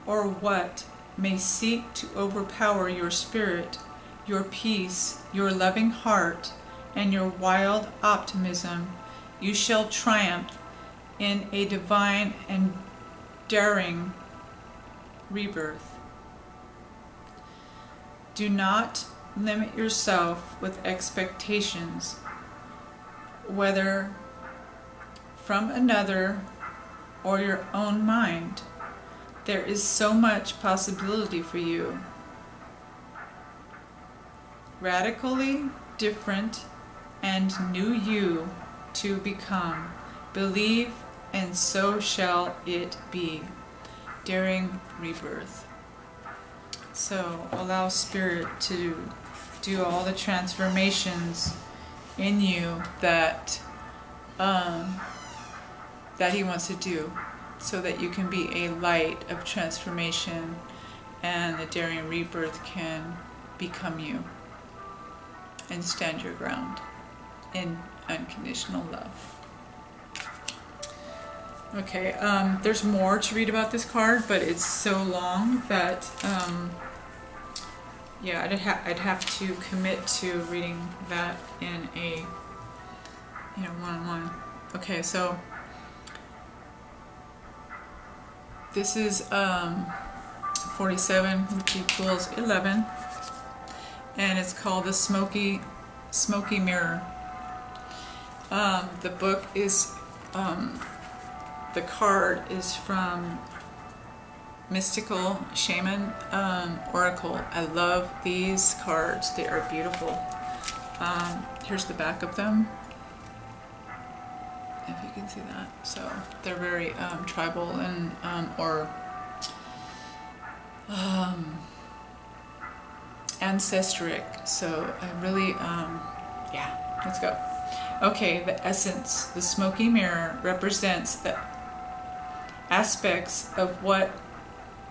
or what may seek to overpower your spirit, your peace, your loving heart, and your wild optimism. You shall triumph in a divine and daring rebirth. Do not limit yourself with expectations, whether from another or your own mind. There is so much possibility for you. Radically different and new you to become. Believe, and so shall it be. Daring Rebirth. So allow Spirit to do all the transformations in you that He wants to do, so that you can be a light of transformation, and the Daring Rebirth can become you and stand your ground in unconditional love. Okay, there's more to read about this card, but it's so long that yeah, I'd have to commit to reading that in a one-on-one. Okay, so this is 47, which equals 11, and it's called the Smoky Mirror. The book is the card is from Mystical Shaman Oracle. I love these cards. They are beautiful. Here's the back of them, if you can see that. So they're very tribal and ancestric. So I really yeah, let's go. Okay, the essence, the smoky mirror, represents the aspects of what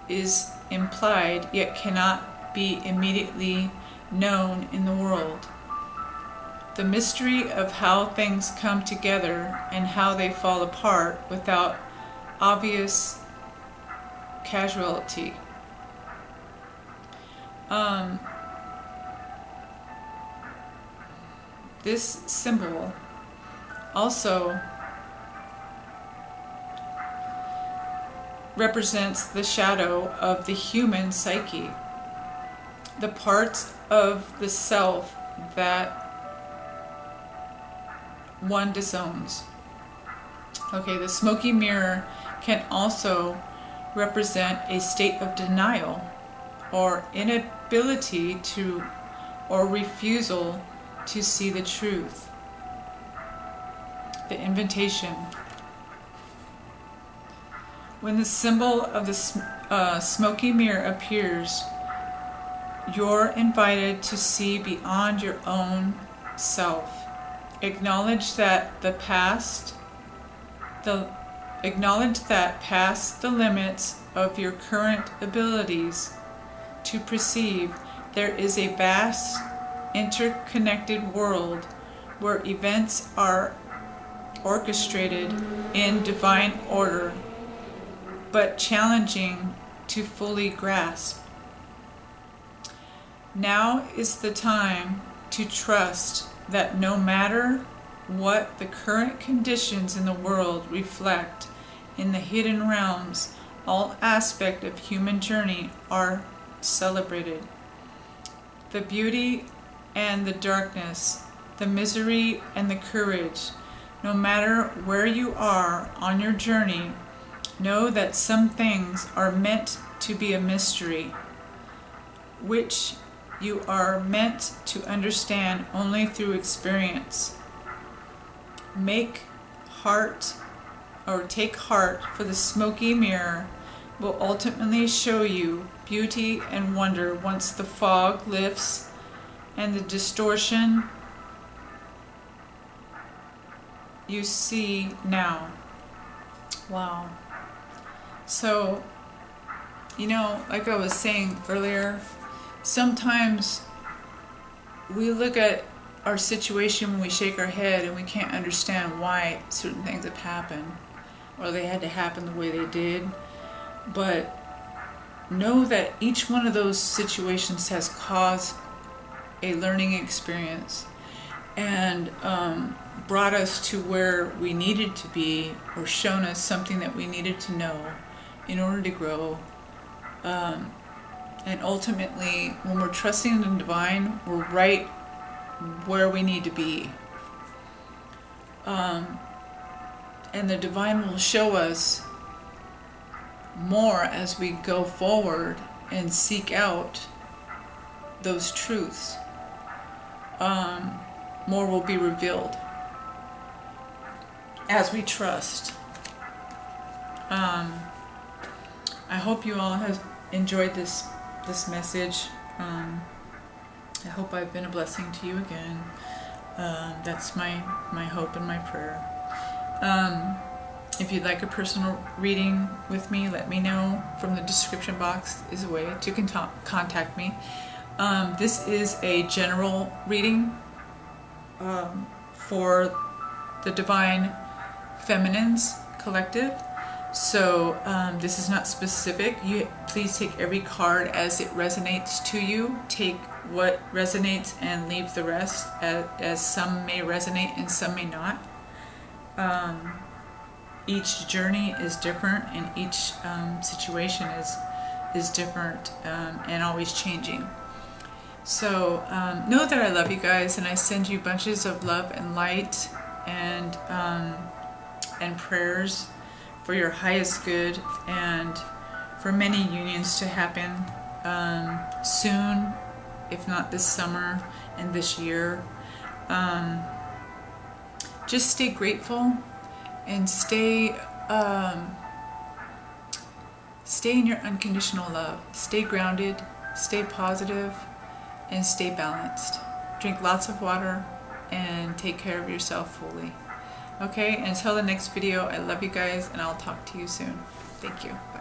is implied yet cannot be immediately known in the world. The mystery of how things come together and how they fall apart without obvious casualty. This symbol also represents the shadow of the human psyche, the parts of the self that one disowns. Okay, the smoky mirror can also represent a state of denial or inability to, or refusal to see the truth. The invitation. When the symbol of the smoky mirror appears, you're invited to see beyond your own self. Acknowledge that past the limits of your current abilities to perceive, there is a vast interconnected world where events are orchestrated in divine order, but challenging to fully grasp. Now is the time to trust that no matter what the current conditions in the world reflect, in the hidden realms, all aspects of human journey are celebrated. The beauty and the darkness, the misery and the courage. No matter where you are on your journey, know that some things are meant to be a mystery, which you are meant to understand only through experience. Take heart, for the smoky mirror will ultimately show you beauty and wonder once the fog lifts and the distortion you see now. Wow. So, you know, like I was saying earlier, sometimes we look at our situation when we shake our head and we can't understand why certain things have happened, or they had to happen the way they did. But know that each one of those situations has caused a learning experience and brought us to where we needed to be, or shown us something that we needed to know in order to grow. And ultimately, when we're trusting in the divine, we're right where we need to be. And the divine will show us more as we go forward and seek out those truths. More will be revealed as we trust. I hope you all have enjoyed this message. I hope I've been a blessing to you again. That's my hope and my prayer. If you'd like a personal reading with me, let me know. From the description box is a way to contact me. This is a general reading for the Divine Feminines Collective. So this is not specific. Please take every card as it resonates to you. Take what resonates and leave the rest, as some may resonate and some may not. Each journey is different, and each situation is different and always changing. So know that I love you guys, and I send you bunches of love and light and prayers for your highest good, and for many unions to happen soon, if not this summer and this year. Just stay grateful and stay in your unconditional love. Stay grounded, stay positive, and stay balanced. Drink lots of water and take care of yourself fully. Okay, until the next video, I love you guys, and I'll talk to you soon. Thank you. Bye.